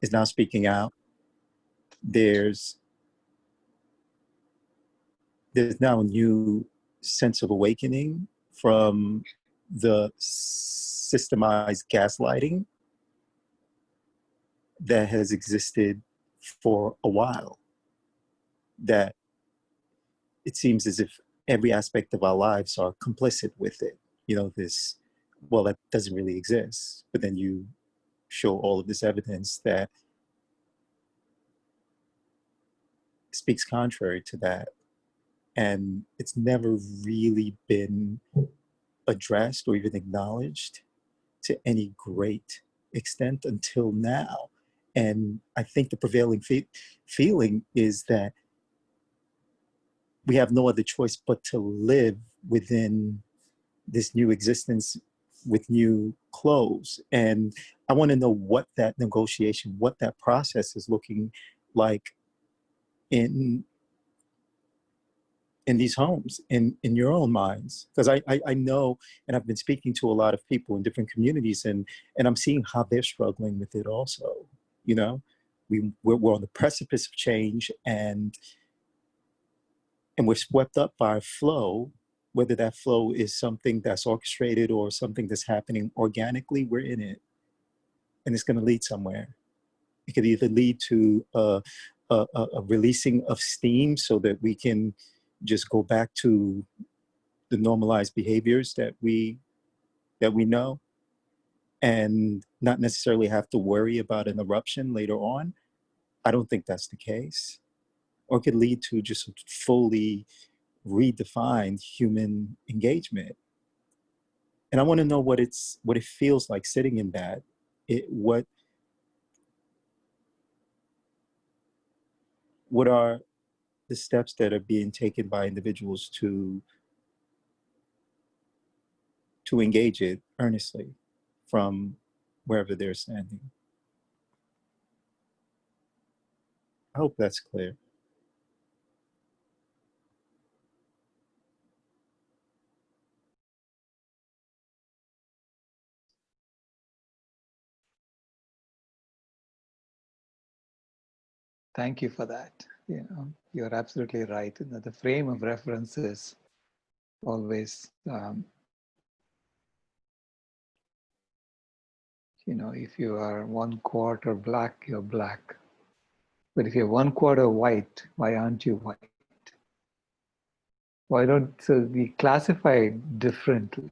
Speaker 9: is now speaking out. There's now a new sense of awakening from the systemized gaslighting that has existed for a while, that it seems as if every aspect of our lives are complicit with it. You know, this, well, that doesn't really exist. But then you show all of this evidence that speaks contrary to that. And it's never really been addressed or even acknowledged to any great extent until now. And I think the prevailing feeling is that we have no other choice but to live within this new existence with new clothes. And I want to know what that negotiation, what that process is looking like in these homes, in your own minds. Because I know, and I've been speaking to a lot of people in different communities, and I'm seeing how they're struggling with it also. You know, we're on the precipice of change, and we're swept up by a flow, whether that flow is something that's orchestrated or something that's happening organically. We're in it, and it's going to lead somewhere. It could either lead to a releasing of steam so that we can just go back to the normalized behaviors that we know, and not necessarily have to worry about an eruption later on. I don't think that's the case. Or it could lead to just fully redefined human engagement. And I want to know what it feels like sitting in that. What are the steps that are being taken by individuals to engage it earnestly from wherever they're standing? I hope that's clear.
Speaker 2: Thank you for that. You know, you're absolutely right. You know, the frame of reference is always, you know, if you are 1/4 black, you're black. But if you're 1/4 white, why aren't you white? Why don't, so we classify differently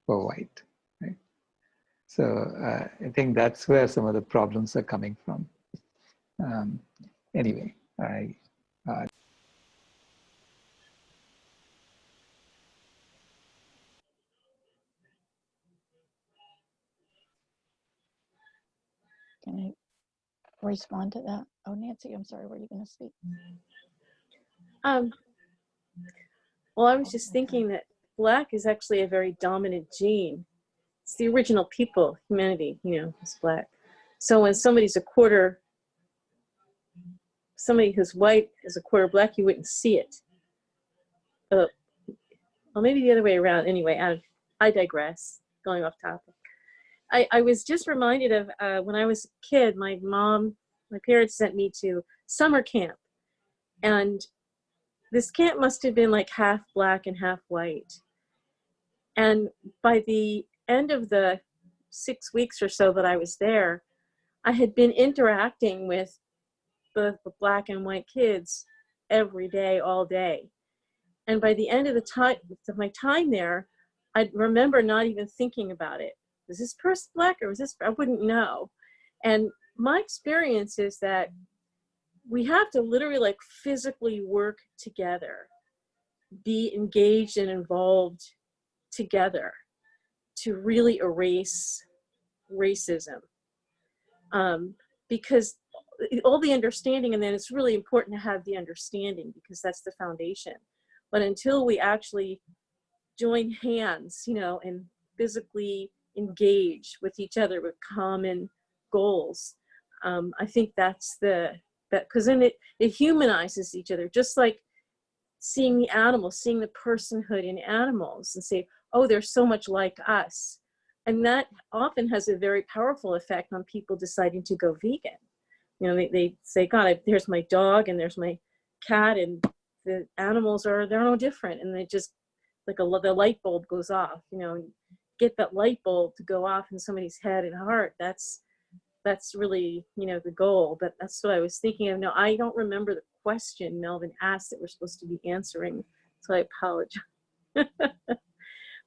Speaker 2: for white, right? So I think that's where some of the problems are coming from. Anyway,
Speaker 1: Can I respond to that? Oh, Nancy, I'm sorry, were you going to speak?
Speaker 11: Well, I was just thinking that black is actually a very dominant gene. It's the original people, humanity, you know, is black. So when somebody who's white is a quarter black, you wouldn't see it. Well, maybe the other way around. Anyway, I digress, going off topic. I was just reminded of when I was a kid, my parents sent me to summer camp. And this camp must have been like half black and half white. And by the end of the 6 weeks or so that I was there, I had been interacting with the black and white kids every day, all day. And by the end of my time there, I remember not even thinking about it. Was this person black or was this, I wouldn't know. And my experience is that we have to literally like physically work together, be engaged and involved together to really erase racism. Because all the understanding, and then it's really important to have the understanding because that's the foundation. But until we actually join hands, you know, and physically engage with each other with common goals, I think that's because then it humanizes each other, just like seeing the animals, seeing the personhood in animals and say, oh, they're so much like us. And that often has a very powerful effect on people deciding to go vegan. You know, they say, God, there's my dog and there's my cat and the animals they're no different. And they just like the light bulb goes off, you know, get that light bulb to go off in somebody's head and heart. That's really, you know, the goal. But that's what I was thinking of. No, I don't remember the question Melvin asked that we're supposed to be answering, so I apologize.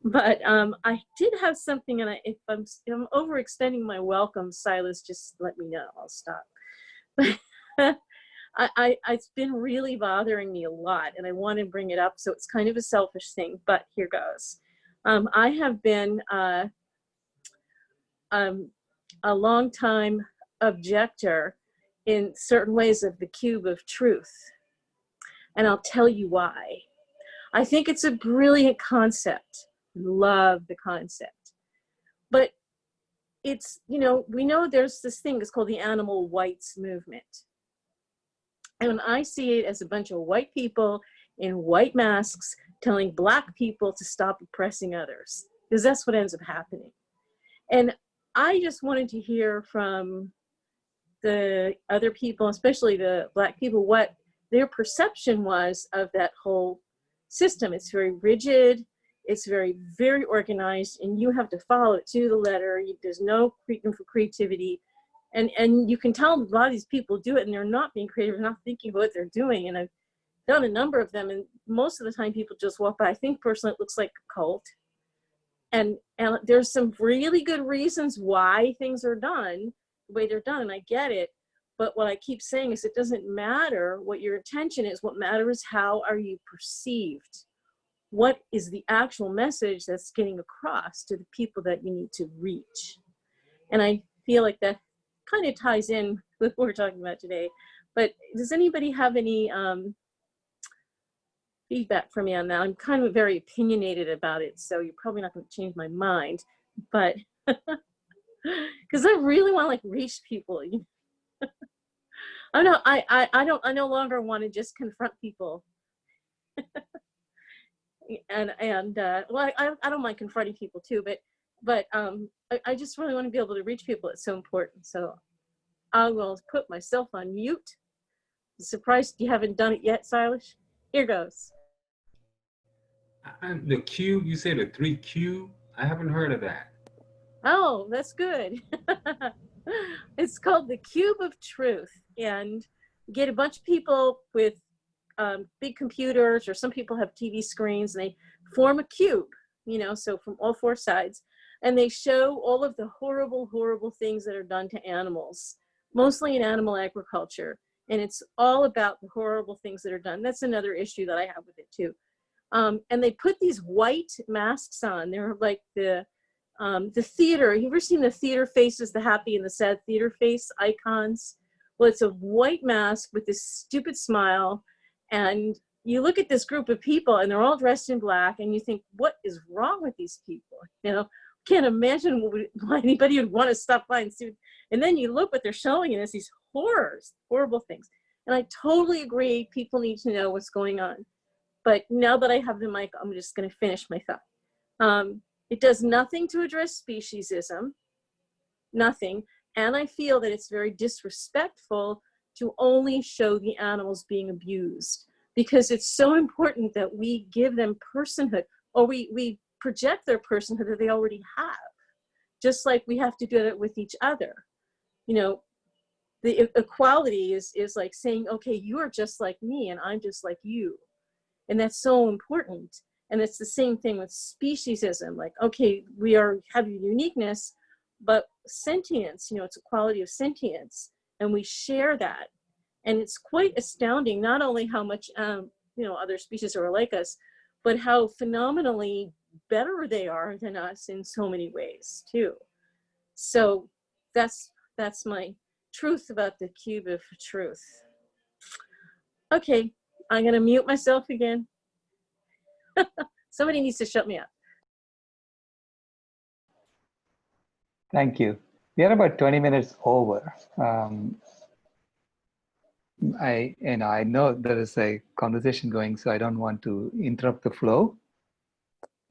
Speaker 11: But I did have something, and if I'm overextending my welcome, Silas, just let me know. I'll stop. It's been really bothering me a lot, and I want to bring it up. So it's kind of a selfish thing, but here goes. I have been a long time objector in certain ways of the cube of truth, and I'll tell you why. I think it's a brilliant concept. Love the concept, but it's, you know, we know there's this thing that's called the animal whites movement. And when I see it as a bunch of white people in white masks telling black people to stop oppressing others, because that's what ends up happening. And I just wanted to hear from the other people, especially the black people, what their perception was of that whole system. It's very rigid. It's very, very organized, and you have to follow it to the letter. There's no freedom for creativity. And you can tell a lot of these people do it, and they're not being creative, they're not thinking about what they're doing. And I've done a number of them, and most of the time people just walk by. I think personally it looks like a cult. And there's some really good reasons why things are done the way they're done, and I get it. But what I keep saying is it doesn't matter what your intention is. What matters is how are you perceived? What is the actual message that's getting across to the people that you need to reach? And I feel like that kind of ties in with what we're talking about today. But does anybody have any feedback for me on that? I'm kind of very opinionated about it, so you're probably not going to change my mind. But because I really want to like reach people. I know I no longer want to just confront people. and well, I don't mind confronting people too, but I just really want to be able to reach people. It's so important. So I will put myself on mute. I'm surprised you haven't done it yet, Silas. Here goes.
Speaker 8: The cube, you said a 3Q? I haven't heard of that.
Speaker 11: Oh, that's good. It's called the Cube of Truth, and you get a bunch of people with big computers, or some people have TV screens, and they form a cube, you know, so from all four sides, and they show all of the horrible, horrible things that are done to animals, mostly in animal agriculture. And it's all about the horrible things that are done. That's another issue that I have with it too. And they put these white masks on. They're like the theater. You ever seen the theater faces, the happy and the sad theater face icons? Well, it's a white mask with this stupid smile. And you look at this group of people and they're all dressed in black, and you think, what is wrong with these people? You know, can't imagine why anybody would want to stop by and see. And then you look what they're showing, and it's these horrors, horrible things. And I totally agree, people need to know what's going on. But now that I have the mic, I'm just going to finish my thought. It does nothing to address speciesism, nothing. And I feel that it's very disrespectful to only show the animals being abused, because it's so important that we give them personhood, or we project their personhood that they already have, just like we have to do it with each other. You know, the equality is like saying, okay, you are just like me and I'm just like you. And that's so important. And it's the same thing with speciesism. Like, okay, we have uniqueness, but sentience, you know, it's a quality of sentience, and we share that. And it's quite astounding, not only how much, you know, other species are like us, but how phenomenally better they are than us in so many ways too. So that's my truth about the cube of truth. Okay, I'm gonna mute myself again. Somebody needs to shut me up.
Speaker 2: Thank you. We are about 20 minutes over. I know there is a conversation going, so I don't want to interrupt the flow.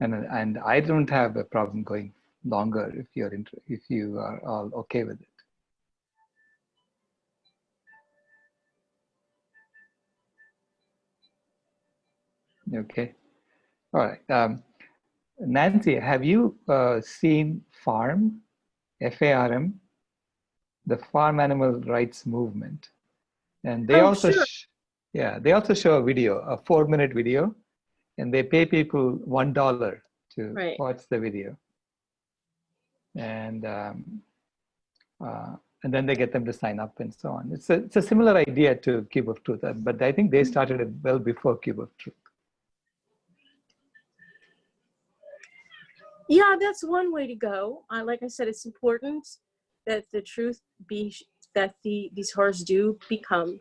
Speaker 2: And I don't have a problem going longer if you are all okay with it. Okay. All right. Nancy, have you seen FARM, FARM, the Farm Animal Rights Movement? And they
Speaker 11: Oh,
Speaker 2: also,
Speaker 11: sure.
Speaker 2: they also show a video, a 4-minute video, and they pay people $1 to
Speaker 11: Right.
Speaker 2: watch the video. And then they get them to sign up and so on. It's a similar idea to Cube of Truth, but I think they started it well before Cube of Truth.
Speaker 11: Yeah, that's one way to go. Like I said, it's important that the truth be that these horrors do become,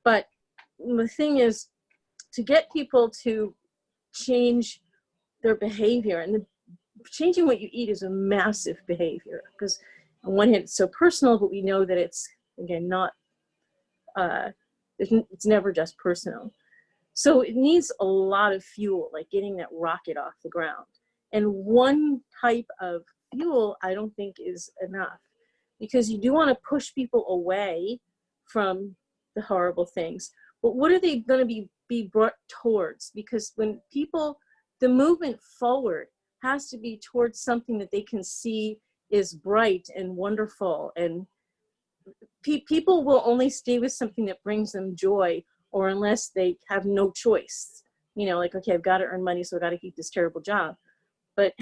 Speaker 11: but the thing is to get people to change their behavior, and changing what you eat is a massive behavior, because on one hand it's so personal, but we know that it's, again, not, it's never just personal. So it needs a lot of fuel, like getting that rocket off the ground. And one type of fuel I don't think is enough, because you do want to push people away from the horrible things. But what are they going to be brought towards? Because when people, the movement forward has to be towards something that they can see is bright and wonderful. And people will only stay with something that brings them joy, or unless they have no choice. Like, okay, I've got to earn money, so I've got to keep this terrible job. But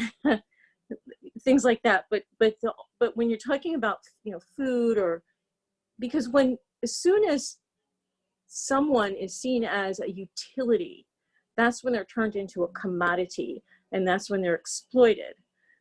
Speaker 11: things like that. But when you're talking about, food, or because as soon as someone is seen as a utility, that's when they're turned into a commodity, and that's when they're exploited.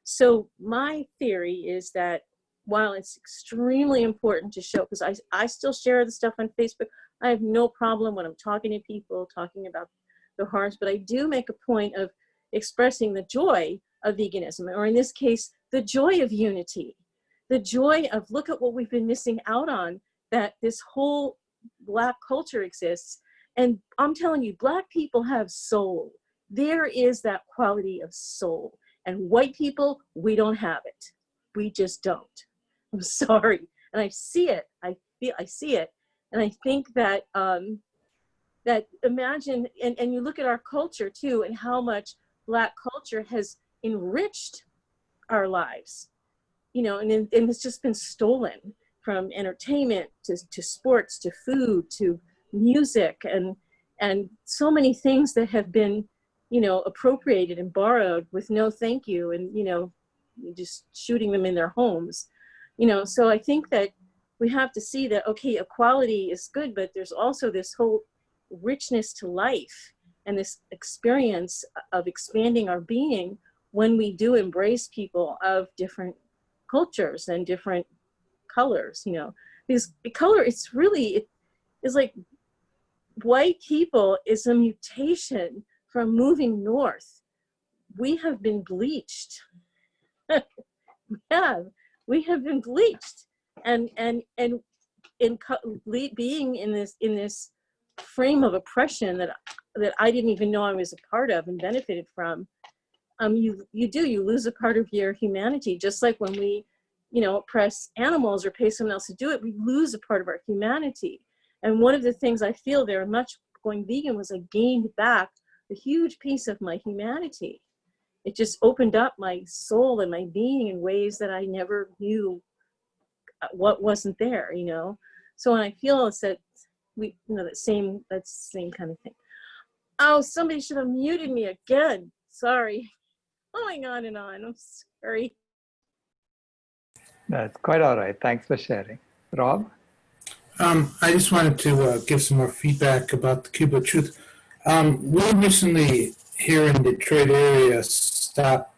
Speaker 11: So my theory is that while it's extremely important to show, because I still share the stuff on Facebook, I have no problem when I'm talking to people, talking about the harms, but I do make a point of expressing the joy of veganism, or in this case, the joy of unity, the joy of, look at what we've been missing out on, that this whole Black culture exists. And I'm telling you, Black people have soul. There is that quality of soul. And white people, we don't have it. We just don't. I'm sorry. And I see it. I see it. And I think that, that imagine, and you look at our culture too, and how much Black culture has enriched our lives, and it's just been stolen, from entertainment to sports, to food, to music, and so many things that have been, appropriated and borrowed with no thank you, and, just shooting them in their homes. So I think that we have to see that, okay, equality is good, but there's also this whole richness to life, and this experience of expanding our being when we do embrace people of different cultures and different colors, because color, it's like white people is a mutation from moving north. We have been bleached. Yeah, we have been bleached, and being in this frame of oppression that I didn't even know I was a part of and benefited from. You lose a part of your humanity, just like when we, oppress animals or pay someone else to do it, we lose a part of our humanity. And one of the things I feel very much going vegan was I gained back a huge piece of my humanity. It just opened up my soul and my being in ways that I never knew what wasn't there, So when I feel it's that we, that same kind of thing. Oh, somebody should have muted me again. Sorry. Going on and on. I'm sorry.
Speaker 2: That's quite all right. Thanks for sharing. Rob?
Speaker 6: I just wanted to give some more feedback about the Cube of Truth. We recently here in the Detroit area stopped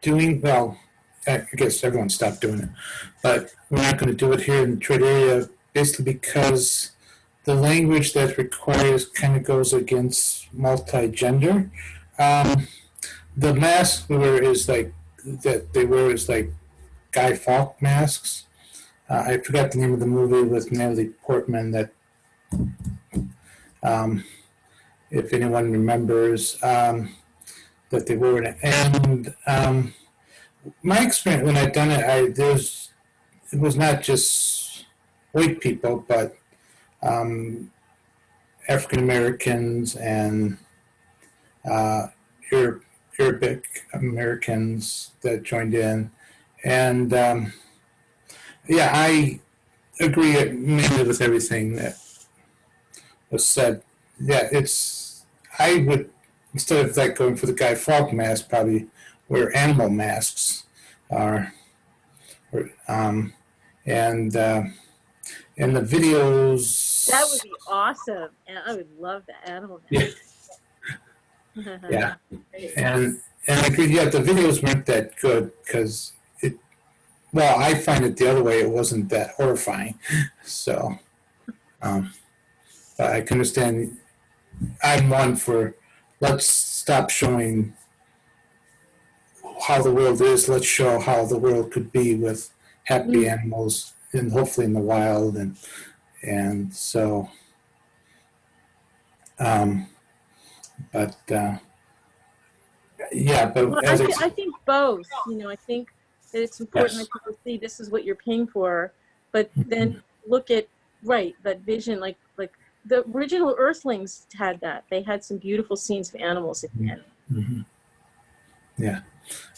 Speaker 6: doing, well, I guess everyone stopped doing it, but we're not going to do it here in the Detroit area, basically because the language that requires kind of goes against multi-gender. The mask we wear is like, that they wear is like Guy Fawkes masks. I forgot the name of the movie with Natalie Portman that, if anyone remembers, that they wore it. And my experience when I've done it, it was not just white people, but African Americans and Arabic Americans that joined in. And yeah, I agree mainly with everything that was said. Yeah, I would, instead of like going for the Guy Fawkes mask, probably wear animal masks. Or, and in the videos.
Speaker 11: That would be awesome. And I would love the animal
Speaker 6: Yeah,
Speaker 11: mask.
Speaker 6: yeah. And I agree, yeah, the videos weren't that good because well, I find it the other way, it wasn't that horrifying. So, but I can understand, I'm one for, let's stop showing how the world is, let's show how the world could be with happy animals and hopefully in the wild. And so, but yeah, but
Speaker 11: Well,
Speaker 6: as
Speaker 11: I think both. You know, I think that it's important
Speaker 6: yes,
Speaker 11: that people see this is what you're paying for, but then look at that vision. Like the original Earthlings had that. They had some beautiful scenes of animals at the end.
Speaker 6: mm-hmm. Yeah.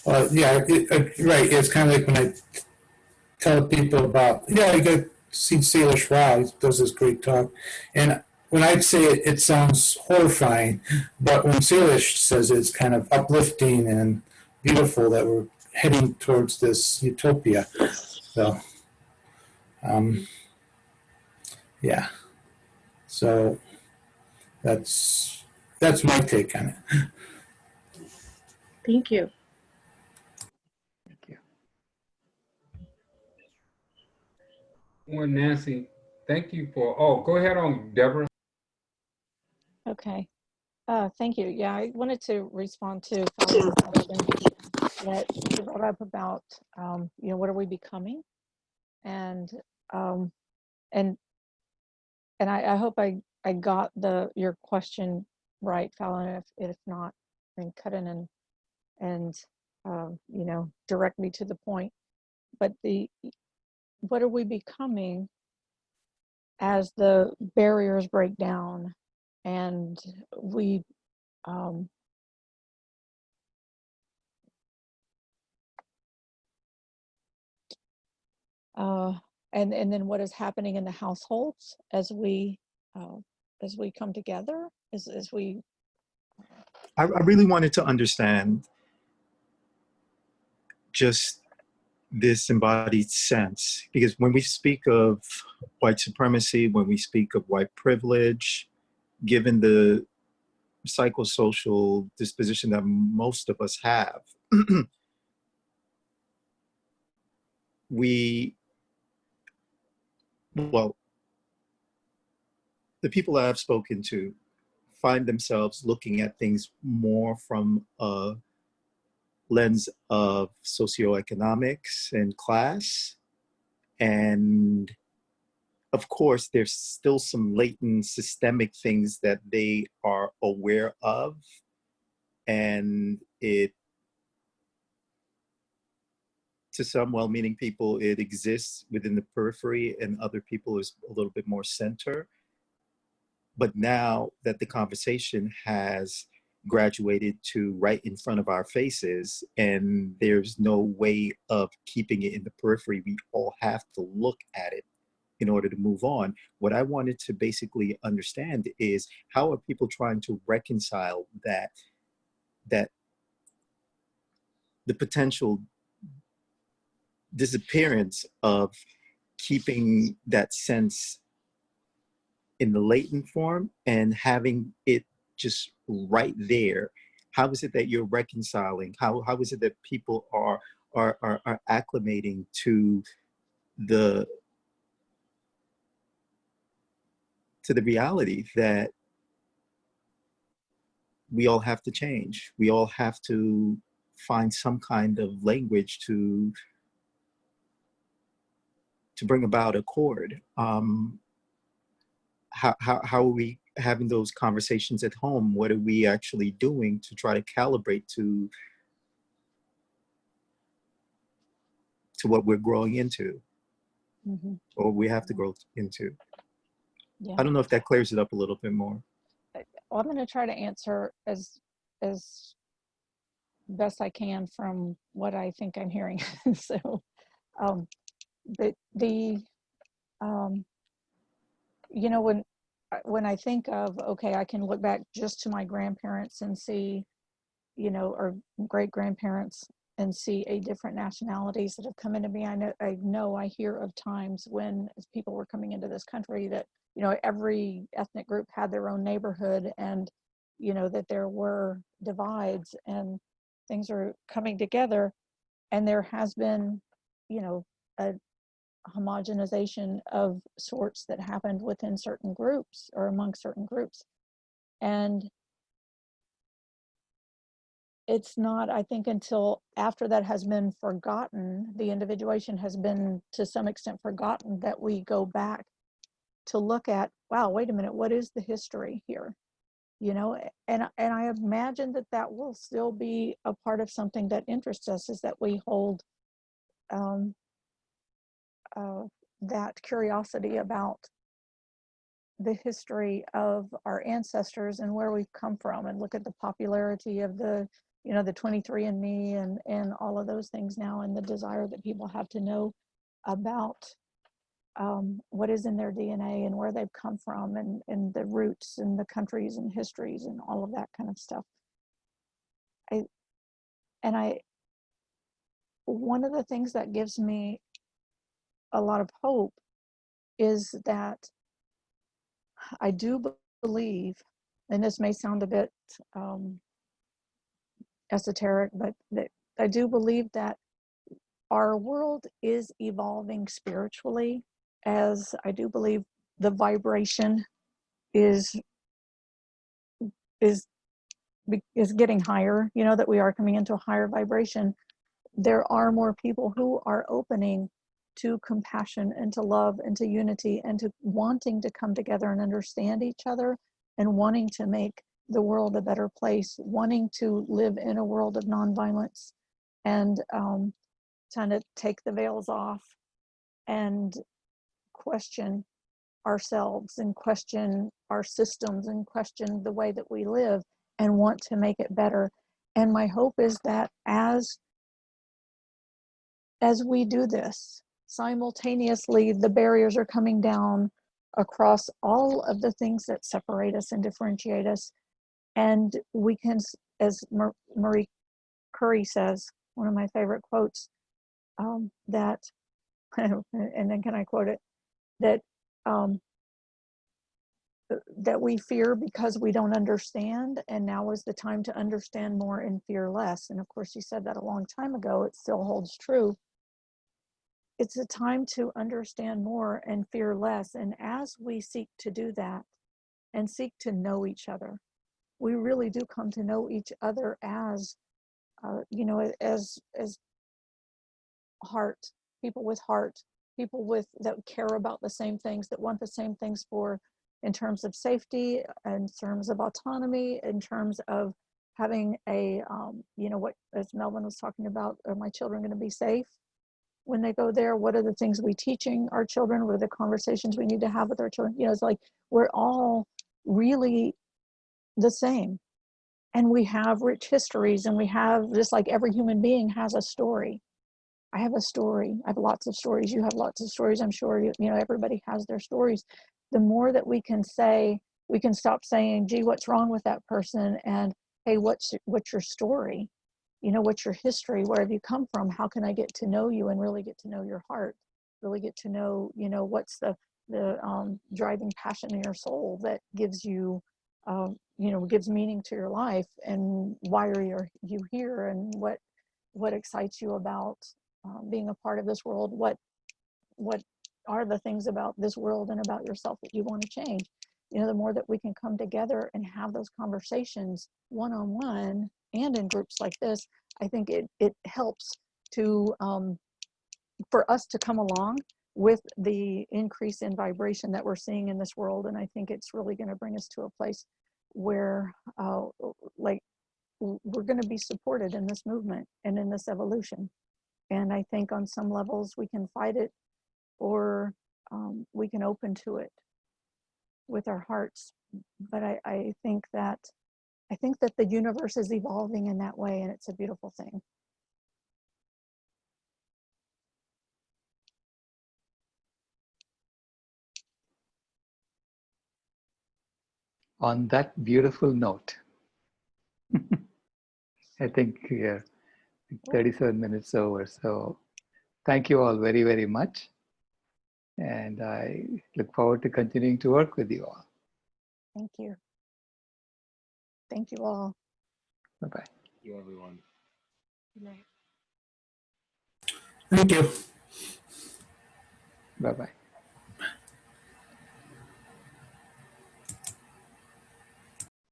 Speaker 6: Well, yeah, right. It's kind of like when I tell people about, yeah, you got to see Salish Rao. He does this great talk. And when I say it, it sounds horrifying. But when Salish says it, it's kind of uplifting and beautiful that we're heading towards this utopia. So, yeah. So that's my take on it.
Speaker 11: Thank you.
Speaker 2: Thank you.
Speaker 8: Well, Nancy, thank you for, oh, go ahead on, Deborah.
Speaker 1: Okay. Thank you. Yeah, I wanted to respond to Fallon's question that you brought up about, what are we becoming? And and I hope I got your question right, Fallon. If not, then cut in and direct me to the point. But what are we becoming as the barriers break down and we and then what is happening in the households as we come together as we
Speaker 9: I really wanted to understand just this embodied sense, because when we speak of white supremacy, when we speak of white privilege, given the psychosocial disposition that most of us have, well, the people that I've spoken to find themselves looking at things more from a lens of socioeconomics and class. And of course, there's still some latent systemic things that they are aware of. And it, to some well-meaning people, it exists within the periphery, and other people is a little bit more center. But now that the conversation has graduated to right in front of our faces, and there's no way of keeping it in the periphery, we all have to look at it in order to move on. What I wanted to basically understand is, how are people trying to reconcile that the potential disappearance of keeping that sense in the latent form and having it just right there? How is it that you're reconciling? How is it that people are acclimating to the reality that we all have to change? We all have to find some kind of language to bring about accord. How are we having those conversations at home? What are we actually doing to try to calibrate to what we're growing into, or we have to grow into?
Speaker 1: yeah
Speaker 9: I don't know if that clears it up a little bit more.
Speaker 1: well, I'm going to try to answer as as best I can from what I think I'm hearing. So, the you know, when I think of, okay, I can look back just to my grandparents and see, you know, or great grandparents, and see a different nationalities that have come into me. I hear of times when, as people were coming into this country, that, you know, every ethnic group had their own neighborhood, and, you know, that there were divides and things are coming together, and there has been, you know, a homogenization of sorts that happened within certain groups or among certain groups. And it's not, I think, until after that has been forgotten, the individuation has been to some extent forgotten, that we go back to look at, wow, wait a minute, what is the history here? You know, and I imagine that that will still be a part of something that interests us, is that we hold um, that curiosity about the history of our ancestors and where we've come from, and look at the popularity of the, you know, the 23andMe and all of those things now, and the desire that people have to know about what is in their DNA and where they've come from, and the roots and the countries and histories and all of that kind of stuff. One of the things that gives me a lot of hope is that I do believe, and this may sound a bit esoteric, but that I do believe that our world is evolving spiritually, as I do believe the vibration is getting higher, you know, that we are coming into a higher vibration. There are more people who are opening to compassion and to love and to unity and to wanting to come together and understand each other, and wanting to make the world a better place, wanting to live in a world of nonviolence, and trying to take the veils off and question ourselves and question our systems and question the way that we live and want to make it better. And my hope is that as we do this, simultaneously the barriers are coming down across all of the things that separate us and differentiate us. And we can, as Marie Curie says, one of my favorite quotes, that, and then can I quote it, that that we fear because we don't understand, and now is the time to understand more and fear less. And of course, she said that a long time ago. It still holds true. It's a time to understand more and fear less. And as we seek to do that and seek to know each other, we really do come to know each other as, you know, as heart, people with heart, people with that care about the same things, that want the same things for, in terms of safety, in terms of autonomy, in terms of having a, you know, what, as Melvin was talking about, are my children going to be safe when they go there? What are the things we teaching our children? What are the conversations we need to have with our children? You know, it's like we're all really the same, and we have rich histories, and we have, just like every human being has a story. I have a story. I have lots of stories. You have lots of stories. I'm sure you know, everybody has their stories. The more that we can say, we can stop saying, gee, what's wrong with that person? And hey, what's your story? You know, what's your history? Where have you come from? How can I get to know you and really get to know your heart? Really get to know, you know, what's the driving passion in your soul that gives you, you know, gives meaning to your life, and why are you here, and what excites you about being a part of this world? What are the things about this world and about yourself that you want to change? You know, the more that we can come together and have those conversations one-on-one and in groups like this, I think it helps to for us to come along with the increase in vibration that we're seeing in this world. And I think it's really going to bring us to a place where like we're going to be supported in this movement and in this evolution. And I think on some levels we can fight it, or we can open to it with our hearts. But I think that I think that the universe is evolving in that way, and it's a beautiful thing.
Speaker 2: On that beautiful note, I think we are 37 minutes over. So thank you all very, very much. And I look forward to continuing to work with you all.
Speaker 1: Thank you. Thank you all.
Speaker 2: Bye-bye.
Speaker 5: Thank you, everyone.
Speaker 4: Good night.
Speaker 6: Thank you.
Speaker 2: Bye-bye.